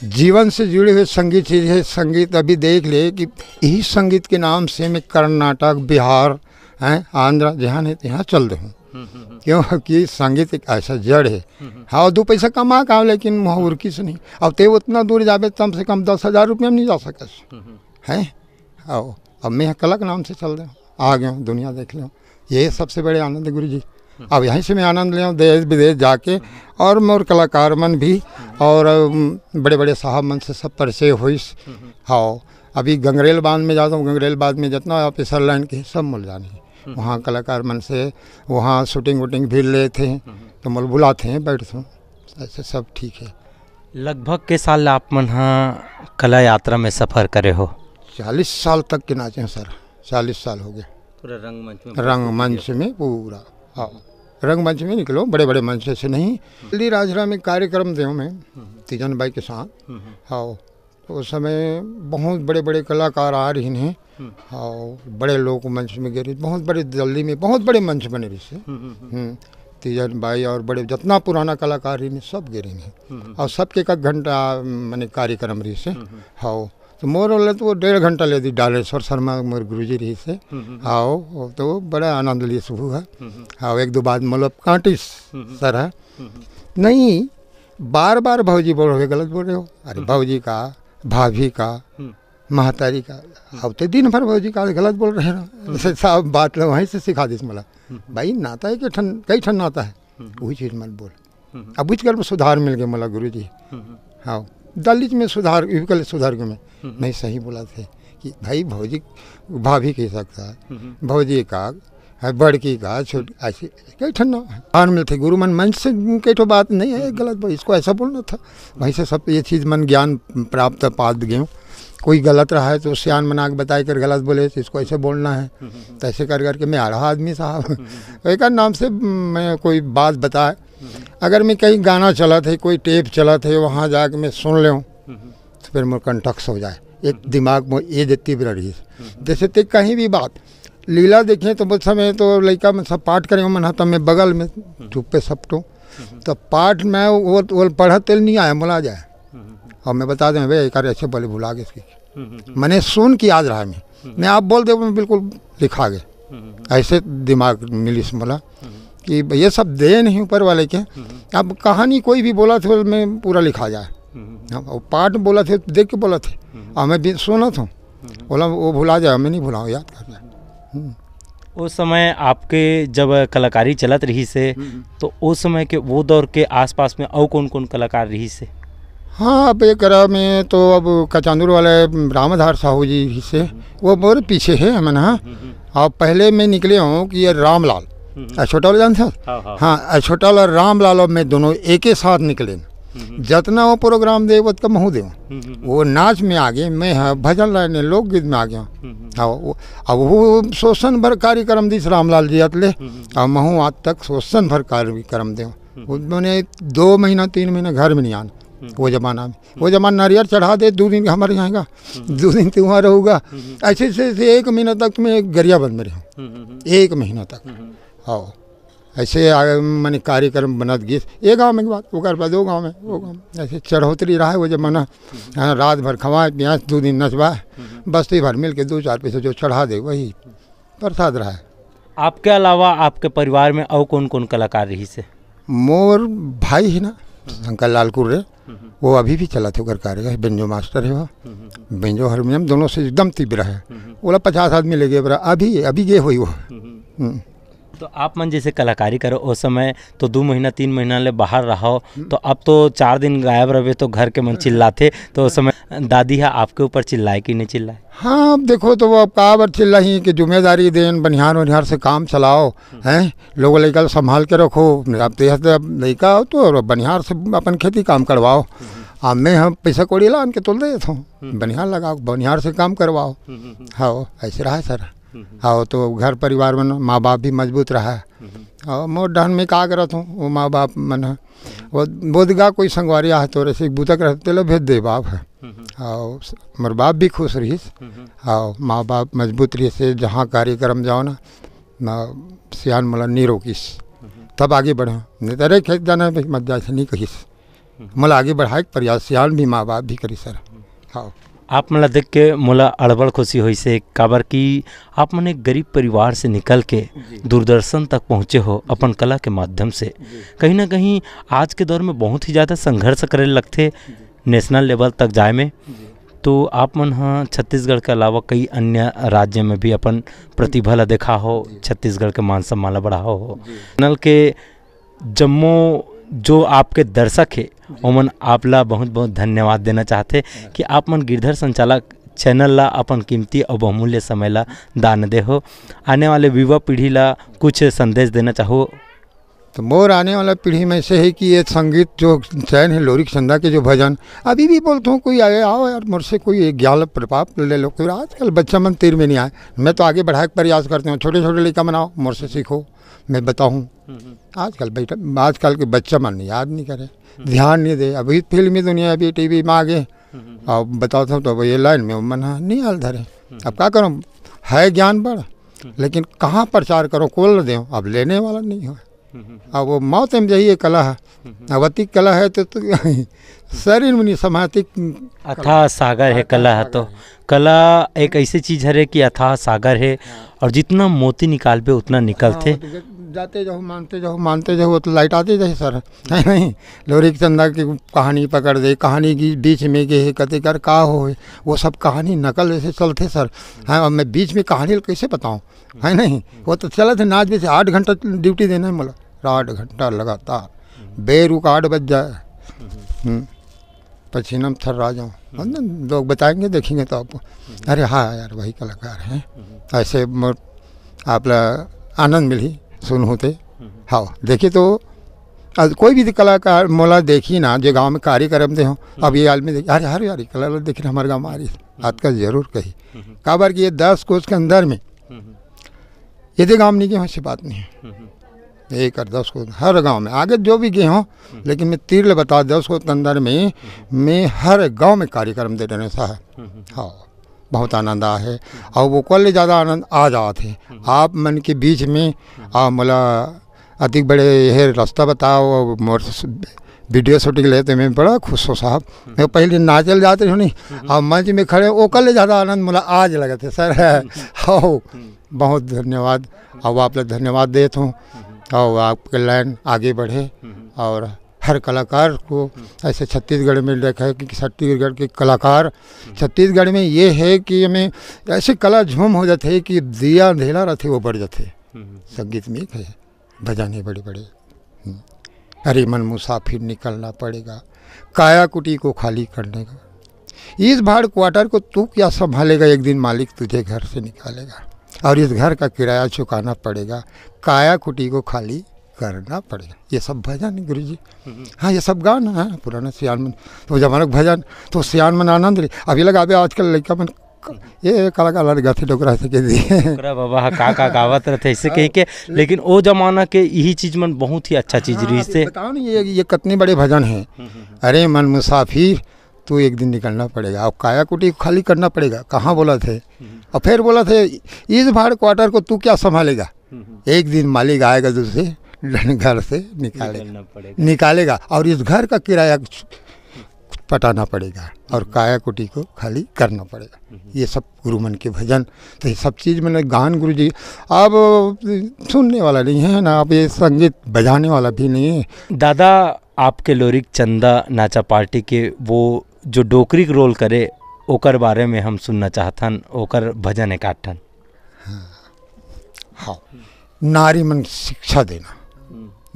जीवन से जुड़े हुए संगीत चीज़ है। संगीत अभी देख ले कि यही संगीत के नाम से मैं कर्नाटक, बिहार, आंध्र जहाँ है यहाँ चल रहा हूँ, क्योंकि संगीत एक ऐसा जड़ है। हाँ दो पैसा कमा का, लेकिन वहाँ उर्की से नहीं। अब ते उतना दूर जावे कम से कम 10,000 रुपये में नहीं जा सकस है। आओ अब मैं कला के नाम से चल रहा हूँ, आ गया हूँ, दुनिया देख लो, ये सबसे बड़े आनंद है गुरु जी। अब यहीं से मैं आनंद ले देश विदेश जाके, और मोर कलाकार मन भी और बड़े बड़े साहब मन से सब परिचय हुई। हाँ अभी गंगरेल बांध में जाता हूँ, गंगरेल बांध में जितना ऑफिसर लाइन के सब मिल जाने, वहाँ कलाकार मन से वहाँ शूटिंग वूटिंग भी ले थे, तो मोल बुलाते हैं, बैठते हैं, ऐसे सब ठीक है। लगभग के साल आप मन हाँ कला यात्रा में सफ़र करे हो? 40 साल तक के नाचे हैं सर, 40 साल हो गए पूरा रंगमंच में पूरा। हाँ रंगमंच में निकलो, बड़े बड़े मंच से नहीं। दिल्ली राजरा में कार्यक्रम दे मैं तीजन भाई के साथ। हाँ तो उस समय बहुत बड़े बड़े कलाकार आ रही हैं। हाँ बड़े लोग मंच में गिरे, बहुत बड़े दिल्ली में बहुत बड़े मंच बने रही से। तीजन भाई और बड़े जितना पुराना कलाकार रही सब गिरे हैं, और सबके एक घंटा मैंने कार्यक्रम रही से। हाँ तो मोर वाले तो वो 1.5 घंटा ले दी, डालेश्वर शर्मा मोर गुरुजी रही से। आओ तो बड़ा आनंद लिए शुभ है। हाँ एक दो बात मतलब कांटिस सर है नहीं, बार बार भाजी बोल रहे, गलत बोल रहे हो। अरे भाजी का, भाभी का, महतारी का, अब तो दिन भर भाजी का गलत बोल रहे हैं। सब बात वहीं से सिखा दी मला, भाई नाता है कि कई ठन नाता है, वही चीज़ मत बोल। अब बुझ कर सुधार मिल गया मला गुरु जी। हाँ दलित में सुधार के में नहीं सही बोला थे कि भाई भौजी भाभी कह सकता है, भौजी का बड़की का छोटी, ऐसे कई ठंडा हार मिलते गुरु मन मंच से कई ठो बात नहीं है गलत, इसको ऐसा बोलना था। वहीं से सब ये चीज़ मन ज्ञान प्राप्त पा गए। कोई गलत रहा है तो सियान मना के बताए कर गलत बोले तो इसको ऐसे बोलना है, तो ऐसे कर करके मैं आ रहा आदमी साहब एक नाम से मैं कोई बात बताए। अगर मैं कहीं गाना चला थे, कोई टेप चला थे, वहाँ जाके मैं सुन ले तो फिर मेरे कंटक्स हो जाए, एक दिमाग में ये देती भी रही। जैसे ते कहीं भी बात लीला देखें तो उस समय तो लड़का में सब पाठ करें मन तो मैं बगल में चुप पे सपटो, तो पाठ में वो पढ़ा तेल नहीं आया बोला जाए, और मैं बता दें भाई एक ऐसे बोले भुला गए इसकी, मैंने सुन के याद रहा मैं आप बोल दे मैं बिल्कुल लिखा गए। ऐसे दिमाग मिली बोला कि ये सब दे नहीं ऊपर वाले के। अब कहानी कोई भी बोला था मैं पूरा लिखा जाए, और पाठ बोला थे देख के बोला थे, और मैं भी सुना था बोला वो भुला जाए, मैं नहीं भुलाऊँ, याद कर जाए। उस समय आपके जब कलाकारी चलत रही से, तो उस समय के वो दौर के आसपास में और कौन कौन कलाकार रही से? हाँ अब एक में तो अब कचांदूर वाले रामधार साहू जी से, वो बहुत पीछे है मैंने। हाँ और पहले मैं निकले हूँ कि ये रामलाल छोटा वाला जानते हैं। हाँ छोटा वाला रामलाल और मैं दोनों एक ही साथ निकले। जितना वो प्रोग्राम दे उतना महू दे। वो नाच में आगे मैं भजन लाने लोकगीत में आ गया। अब वो शोषण भर कार्यक्रम दी रामलाल जी अतले और महू आज तक शोषण भर कार्यक्रम दे। मैंने 2 महीना 3 महीना घर में नहीं आना। वो जमाना में नारियल चढ़ा दे 2 दिन हमारे जाएगा, 2 दिन तू वहाँ रहूँगा। ऐसे से 1 महीना तक मैं गरिया बंद में रहूँ, 1 महीना तक। हाँ ऐसे मैंने कार्यक्रम बनत गए। एक गाँव में की बात, वो कर पा 2 गाँव में, वो गाँव ऐसे चढ़ोतरी रहा है वो जमाना। रात भर खवाए पियाँ 2 दिन नचवाए, बस्ती भर मिल के 2-4 पैसे जो चढ़ा दे वही प्रसाद रहा है। आपके अलावा आपके परिवार में और कौन कौन कलाकार रही से? मोर भाई है ना शंकर लाल कुर्रे, वो अभी भी चला थे ओकर कार्य, बेंजो मास्टर है वो, बेंजो हारमोनियम दोनों से एकदम तीव्र है। बोला 50 आदमी ले गए बरा अभी गे हुई वो। तो आप मन जैसे कलाकारी करो उस समय तो 2 महीना 3 महीना ले बाहर रहो, तो अब तो 4 दिन गायब रहे तो घर के मन चिल्लाते, तो उस समय दादी है आपके ऊपर चिल्लाए कि नहीं चिल्लाए? हाँ अब देखो तो वो अब कहावत चिल्लाई कि जिम्मेदारी देन बनिहार वनिहार से काम चलाओ हैं, लोग लड़का संभाल के रखो। अब तो लड़का हो तो बनिहार से अपन खेती काम करवाओ। अब मैं हम पैसा कौड़ी ला के तोल देता हूँ, बनिहार लगाओ, बनिहार से काम करवाओ। हाँ ऐसे रहा है सर। हाँ तो घर परिवार में माँ बाप भी मजबूत रहा है। और मोर डहन में का करत हूँ वो माँ बाप मन वो बोधगा कोई संगवारी आ तो ऐसे बूतक रहते लो भेज दे बाप है। और मोर बाप भी खुश रही। और माँ बाप मजबूत रही से जहाँ कार्यक्रम जाओ ना सियान मला नहीं रोकीस तब आगे बढ़ो, नहीं तो अरे खेत जाना मत जा नहीं कहीस, मला आगे बढ़ाए प्रयास सियान भी माँ बाप भी करी सर। हाँ आप मला देख के मोला अड़बड़ खुशी हुई से, काबर कि आप मन एक गरीब परिवार से निकल के दूरदर्शन तक पहुँचे हो अपन कला के माध्यम से। कहीं ना कहीं आज के दौर में बहुत ही ज़्यादा संघर्ष करे लगते नेशनल लेवल तक जाए में। तो आप मन हाँ छत्तीसगढ़ के अलावा कई अन्य राज्य में भी अपन प्रतिभा ला देखा हो, छत्तीसगढ़ के मान सम्मान ला बढ़ाओ हो। चैनल के जम्मो जो आपके दर्शक है ओमन आपला बहुत बहुत धन्यवाद देना चाहते कि आप मन गिरधर संचालक चैनल ला अपन कीमती और बहुमूल्य समय ला दान दे हो। आने वाले युवा पीढ़ी ला कुछ संदेश देना चाहो? तो मोर आने वाला पीढ़ी में से है कि ये संगीत जो चयन है लोरिक चंदा के जो भजन अभी भी बोलता हूँ, कोई आए आओ यार मुझसे कोई ज्ञान प्रभाव ले लो। कोई आजकल बच्चा मन तीर में नहीं आए, मैं तो आगे बढ़ाए प्रयास करते हूँ। छोटे छोटे लड़का बनाओ मुझसे सीखो, मैं बताऊँ। आजकल के बच्चा मन याद नहीं करे, ध्यान नहीं दे। अभी फिल्मी दुनिया अभी टीवी में आगे और बताता हूँ तो ये लाइन में मन नहीं हाल धरे। अब क्या करूँ, है ज्ञान बड़ लेकिन कहाँ प्रचार करो, कोल दे अब लेने वाला नहीं हो। अब वो मौत में यही कला है, अवतिक कला है तो शरीर में नहीं समातिक अथाह सागर है कला है। तो कला एक ऐसी चीज है कि अथाह सागर है और जितना मोती निकाल पे उतना निकलते। जाते जाओ मानते जाओ तो लाइट आते जाए सर है नहीं। लोरिक चंदा की कहानी पकड़ दे, कहानी की बीच में के कते कर का हो वो सब कहानी नकल ऐसे चलते सर। हाँ अब मैं बीच में कहानी कैसे बताऊँ है नहीं। वो तो चला थे नाच भी से 8 घंटा ड्यूटी देना है मतलब 8 घंटा लगातार बेरुक 8 बज जाए पसीना में थर्रा जाऊँ। लोग बताएंगे देखेंगे तो आपको अरे हाँ यार वही कलाकार हैं। ऐसे आप आनंद मिली सुन होते। हाँ देखिए तो कोई भी कलाकार मोला देखी ना जो गांव में कार्यक्रम दे हो। अब ये आदमी देखिए अरे हर यार कला देख रहे हमारे गाँव में आ रही आज कल जरूर कही काबर कि ये 10 कोस के अंदर में यदि गाँव नहीं गए वैसी बात नहीं है। 1 और 10 को हर गांव में आगे जो भी गए हों, लेकिन मैं तीर ले बता 10 को अंदर में मैं हर गांव में कार्यक्रम दे देने सा है। हाँ बहुत आनंद आ है और वो कल ज़्यादा आनंद आ जाते आप मन के बीच में। मला अधिक बड़े ये रास्ता बताओ मोर वीडियो शूटिंग लेते मैं बड़ा खुश हो साहब। मैं पहले नाचल जाते हो नहीं और मंच में खड़े वो कल ज़्यादा आनंद मला आज लगे थे सर। हाँ बहुत धन्यवाद और आप लोग धन्यवाद देता हूँ और आपके लाइन आगे बढ़े। और हर कलाकार को ऐसे छत्तीसगढ़ में देखा है कि छत्तीसगढ़ के कलाकार छत्तीसगढ़ में ये है कि हमें ऐसे कला झूम हो जाते है कि दिया अंधेला रहते वो बढ़ जाते। संगीत में एक है बजाने बड़े बड़े अरे मन मुसाफिर निकलना पड़ेगा काया कुटी को खाली करने का। इस भाड़ क्वार्टर को तू क्या संभालेगा, एक दिन मालिक तुझे घर से निकालेगा और इस घर का किराया चुकाना पड़ेगा काया कुटी को खाली करना पड़ेगा। ये सब भजन गुरु जी, हाँ ये सब गाना है पुराना सियान मन तो जमाना भजन तो सियान मन आनंद ले। अभी लगा अभी आजकल लड़का मन ये काला काला गथे डोकरा से के दिए ओकरा बाबा का गावत रहते ऐसे कही के, लेकिन ओ जमाना के यही चीज मन बहुत ही अच्छा चीज रही से। बताओ ना ये कितने बड़े भजन हैं। अरे मन मुसाफिर तो एक दिन निकलना पड़ेगा, अब काया कुटी खाली करना पड़ेगा, कहाँ बोला थे। और फिर बोला थे इस भाड़ क्वार्टर को तू क्या संभालेगा, एक दिन मालिक आएगा दूसरे घर से निकालेगा और इस घर का किराया पटाना पड़ेगा और काया कुटी को खाली करना पड़ेगा। ये सब गुरु मन के भजन तो ये सब चीज़ मैंने गान गुरु जी अब सुनने वाला नहीं है ना, अब ये संगीत बजाने वाला भी नहीं है। दादा आपके लोरिक चंदा नाचा पार्टी के वो जो डोकरी रोल करे ओकर बारे में हम सुनना चाहतन, ओकर भजन एक आठन। हाँ नारी मन शिक्षा देना,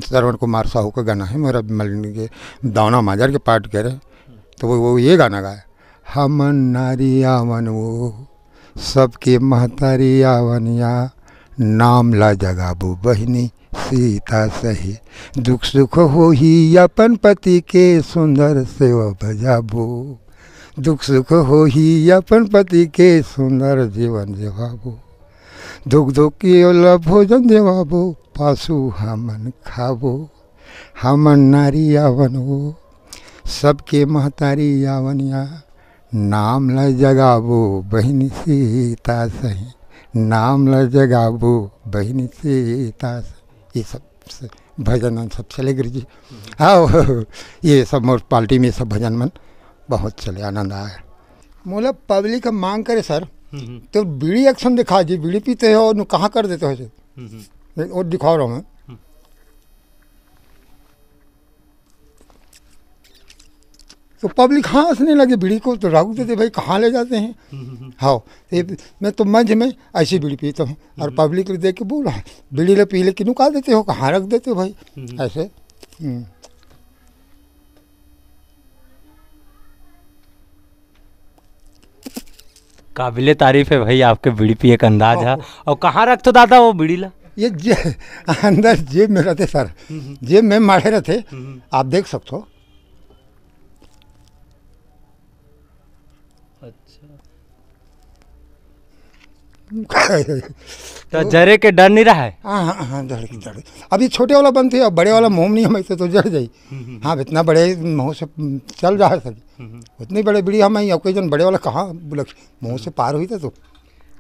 श्रवण कुमार साहू का गाना है, मेरा मलिनी के दावना माजर के पार्ट कह रहे तो वो ये गाना गाया, हमन नारी आवन वो सबके महतारी आवनिया, नाम ला जगाबू बहिनी सीता सही, दुख सुख हो ही अपन पति के सुंदर सेवा बजाबो, दुख सुख हो ही अपन पति के सुंदर जीवन जेवाबो, दुख दुख की ओला भोजन देवाबो, पासु हमन खाबो, हमन नारी आवन वो सबके महतारी आवनिया, नाम ल जगाबो बहिनी सीता सही, नाम ल जगाबो बहिनी सीता सही। ये सब भजन सब चले गुरु जी। हाँ ये सब मोर पार्टी में सब भजन मन बहुत चले, आनंद आया। मोला पब्लिक मांग करे सर तो बीड़ी एक्शन दिखा जी, बीड़ी पीते हो और कहाँ कर देते हो और दिखा रहा हूँ मैं। तो पब्लिक हंसने लगे बीड़ी को, तो राहु देते भाई कहाँ ले जाते हैं। हाँ मैं तो मंच में ऐसी बीड़ी पीता हूँ और पब्लिक देख के बोल रहा बीड़ी ले पी ले कि नुका देते हो, कहाँ रख देते हो भाई ऐसे। काबिले तारीफ है भाई आपके बीड़ी पिए का अंदाज है। और कहाँ रख तो दादा वो बीड़ी ला? ये अंदर जेब में रहते सर, जेब में मारे रहते, आप देख सकते हो। तो जरे के डर नहीं रहा है? हाँ डर अभी छोटे वाला बंद थे, अब बड़े वाला मुँह नहीं हम तो जड़ जाई। हाँ इतना बड़े मुँह से चल रहा है सर, उतनी बड़े बीड़ी हम अब कई जन बड़े वाला कहाँ मुँह से पार हुई था। तो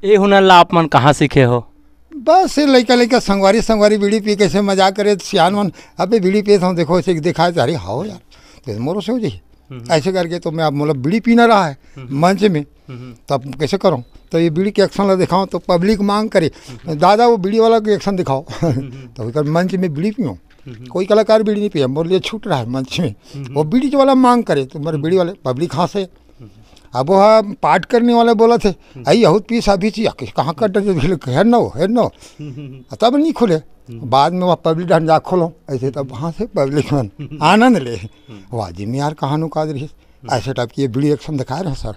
ये हुनर ला आप मन कहाँ सीखे हो? बस लड़का संगवारी बीड़ी पी कैसे मजाक करे सियान मन, अबे बीड़ी पीता हूँ देखो ऐसे दिखाए अरे हाँ यार तो मोरो से हो जाइए ऐसे करके। तो मैं अब मतलब बीड़ी पीना रहा है मंच में, तब कैसे करूँ। तो ये बीड़ी के एक्शन ला दिखाऊँ तो पब्लिक मांग करे दादा वो बीड़ी वाला के एक्शन दिखाओ तो मंच में बीड़ी पियो, कोई कलाकार बीड़ी नहीं पिया, मोर लिए छूट रहा है मंच में, वो बीड़ी वाला मांग करे तो मेरे बीड़ी वाले पब्लिक हंसे। अब वो पाठ करने वाले बोला थे आई बहुत पीस अभी चाहिए कहाँ कर हेर नो तब नहीं खुले, बाद में वह पब्लिक ढंजा खोलो ऐसे, तब वहाँ से पब्लिक मन आनंद ले वाजिब में यार कहाँ नुका रही ऐसे टाइप की ये बीड़ी एक्शन दिखाए रहे सर।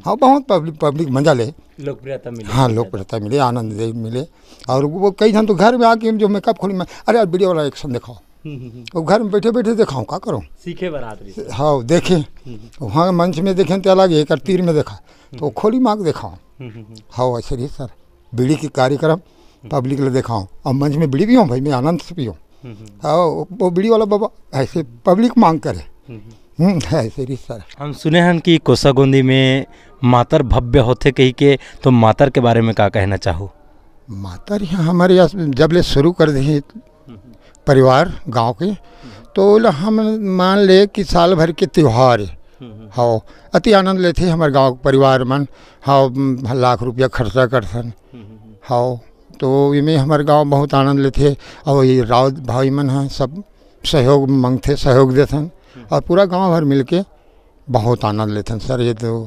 हाँ बहुत पब्लिक मजा ले, लोकप्रियता मिले। हाँ लोकप्रियता मिले, आनंद मिले। और वो कई जन तो घर में आके जो मेकअप खोली मैं अरे यार बीड़ी वाला एक्शन दिखाओ, वो घर में बैठे बैठे दिखाऊँ क्या करूँ। सीखे बरादरी। हाँ देखें वहाँ मंच में देखें तो अलग एक तीर में देखा तो खोली मांग दिखाऊँ। हाँ ऐसे ही सर बीड़ी की कार्यक्रम पब्लिक ले दिखाऊँ और मंच में बीड़ी पियूँ भाई मैं आनंद से पियूँ। हाँ वो बीड़ी वाला बाबा ऐसे पब्लिक मांग करे ऐसे ही सर। हम सुने हैं कि कोसागोंदी में मातर भव्य होते कही के, तो मातर के बारे में क्या कहना चाहो? मातर यहाँ हमारे यहाँ जब ले शुरू कर दिए परिवार गांव के तो हम मान ले कि साल भर के त्यौहार हाँ अति आनंद लेते हमारे गांव परिवार मन। हाँ लाख रुपया खर्चा करथन हाँ तो इमें हमारे गांव बहुत आनंद लेते और ये राउत भाई मन हैं सब सहयोग मांगते सहयोग देथन और पूरा गांव भर मिलके बहुत आनंद लेते हैं सर। ये तो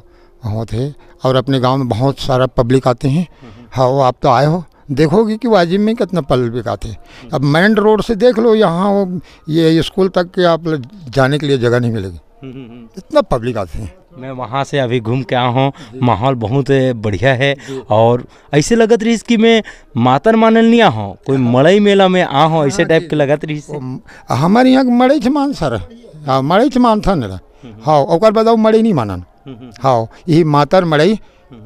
होते और अपने गांव में बहुत सारा पब्लिक आते हैं। हाँ आप तो आए हो देखोगे कि वाजिब में कितना पब्लिक आते हैं। अब मेन रोड से देख लो यहाँ ये स्कूल तक के आप जाने के लिए जगह नहीं मिलेगी, इतना पब्लिक आते हैं। मैं वहाँ से अभी घूम के आया हूँ, माहौल बहुत बढ़िया है और ऐसे लगत रही कि मैं मातर मानल नहीं आ हूँ, कोई मड़ई मेला में आ हूँ, ऐसे टाइप के लगत रही से। हमारे यहाँ के मड़ई मान सर, हाँ मड़ई मान था ना, हाँ ओकर बताओ मड़ई नहीं मानन, हाँ यही मातर मड़ई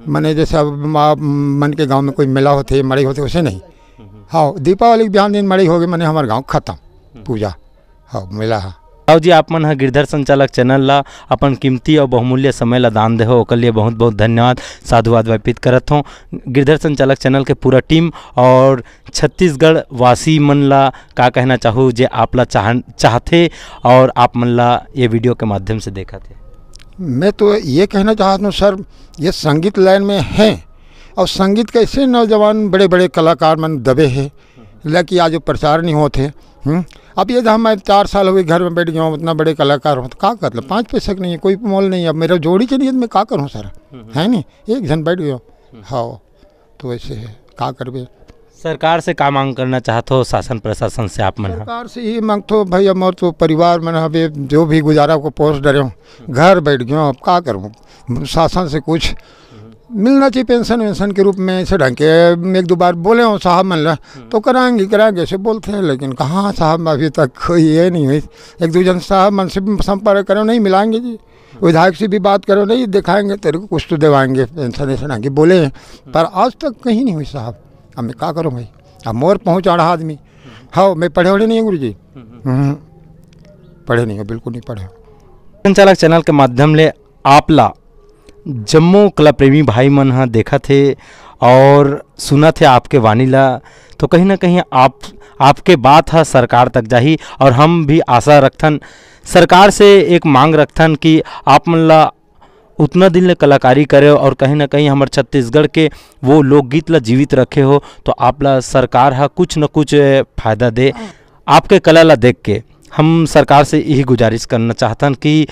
मने जैसे अब मन के गांव में कोई मेला होते मड़ई होते वैसे नहीं। हाँ दीपावली के बिहान दिन मड़ई हो गए मने हमारे गांव खत्म पूजा, हाँ मेला है। राव जी आप मन ह गिरधर संचालक चैनल ला अपन कीमती और बहुमूल्य समय ला दान देहो, ओकर लिए बहुत बहुत धन्यवाद, साधुवाद अर्पित करत हूँ। गिरधर संचालक चैनल के पूरा टीम और छत्तीसगढ़ वासी मन ला का कहना चाहूँ जे आप ला चाहते और आप मन ला ये वीडियो के माध्यम से देखा थे। मैं तो ये कहना चाहता हूँ सर, ये संगीत लाइन में हैं और संगीत कैसे नौजवान बड़े बड़े कलाकार मन दबे हैं, लेकिन आज प्रचार नहीं होते। अब ये हम 4 साल हो गए घर में बैठ गया हूँ, उतना बड़े कलाकार हूँ तो का कर लो, 5 पैसे नहीं है, कोई मोल नहीं है। अब मेरा जोड़ी के नियत में का करूँ सर, है नहीं, एक जन बैठ गया। हाँ तो ऐसे है, का करबे। सरकार से का मांग करना चाहते हो, शासन प्रशासन से आप मन? सरकार से ही मांगतो भाई, हमारे तो परिवार में अभी जो भी गुजारा को पोस्ट डरे हूँ, घर बैठ गया, अब का करूँ। शासन से कुछ मिलना चाहिए, पेंशन वेंशन के रूप में। ऐसे ढंग के 1-2 बार बोले हो साहब मन ला तो कराएंगे ऐसे बोलते हैं, लेकिन कहाँ साहब अभी तक कोई ये नहीं हुई। 1-2 जन साहब मन से संपर्क करो, नहीं मिलाएंगे जी। विधायक से भी बात करो, नहीं दिखाएंगे तेरे को कुछ तो दिवाएंगे पेंशन ऐसे आगे बोले हैं, पर आज तक कहीं नहीं हुई साहब। अब मैं क्या करूँ भाई, अब मोर पहुँच रहा आदमी। हाँ मैं पढ़े वढ़े नहीं है गुरु जी, पढ़े नहीं है, बिल्कुल नहीं पढ़े। संचालक चैनल के माध्यम ले आप ला जम्मू कला प्रेमी भाई मन हा देखा थे और सुना थे आपके वाणी ला, तो कहीं ना कहीं आपके बात है सरकार तक जाही। और हम भी आशा रखथन, सरकार से एक मांग रखथन कि आप मन ला उतना दिन ले कलाकारी करे और कहीं ना कहीं हमारे छत्तीसगढ़ के वो लोकगीत ला जीवित रखे हो, तो आप ला सरकार हा कुछ न कुछ फ़ायदा दे। आपके कला ला देख के हम सरकार से यही गुजारिश करना चाहतन कि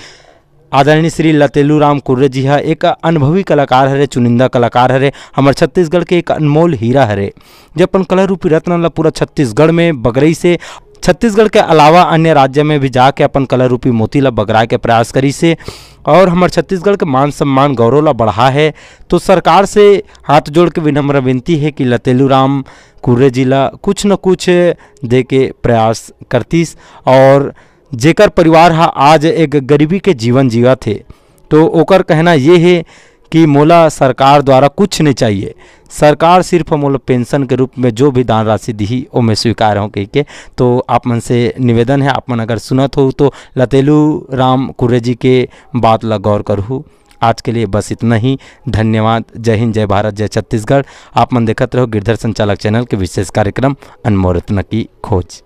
आदरणीय श्री लतेलू राम कुर्रे जी हा एक अनुभवी कलाकार हरे, चुनिंदा कलाकार हरे, हमारे छत्तीसगढ़ के एक अनमोल हीरा हरे, जो अपन कला रूपी रत्न ला पूरा छत्तीसगढ़ में बगरई से, छत्तीसगढ़ के अलावा अन्य राज्य में भी जाके अपन कला रूपी मोती ला बगराए के प्रयास करी से और हमारे छत्तीसगढ़ के मान सम्मान गौरव ला बढ़ा है। तो सरकार से हाथ जोड़ के विनम्र विनती है कि लतेलू राम कुर्रे जी ला कुछ न कुछ दे के प्रयास करतीस और जेकर परिवार हा आज एक गरीबी के जीवन जीवा थे, तो ओकर कहना ये है कि मोला सरकार द्वारा कुछ नहीं चाहिए, सरकार सिर्फ मोला पेंशन के रूप में जो भी दान राशि दी वो मैं स्वीकार हूँ कह के। तो आप मन से निवेदन है, आप मन अगर सुनत हो तो लतेलू राम कुर्रे जी के बात ला गौर करूँ। आज के लिए बस इतना ही, धन्यवाद। जय हिंद, जय भारत, जय छत्तीसगढ़। आप मन देखत रहो गिरधर संचालक चैनल के विशेष कार्यक्रम अनमोल रत्न की खोज।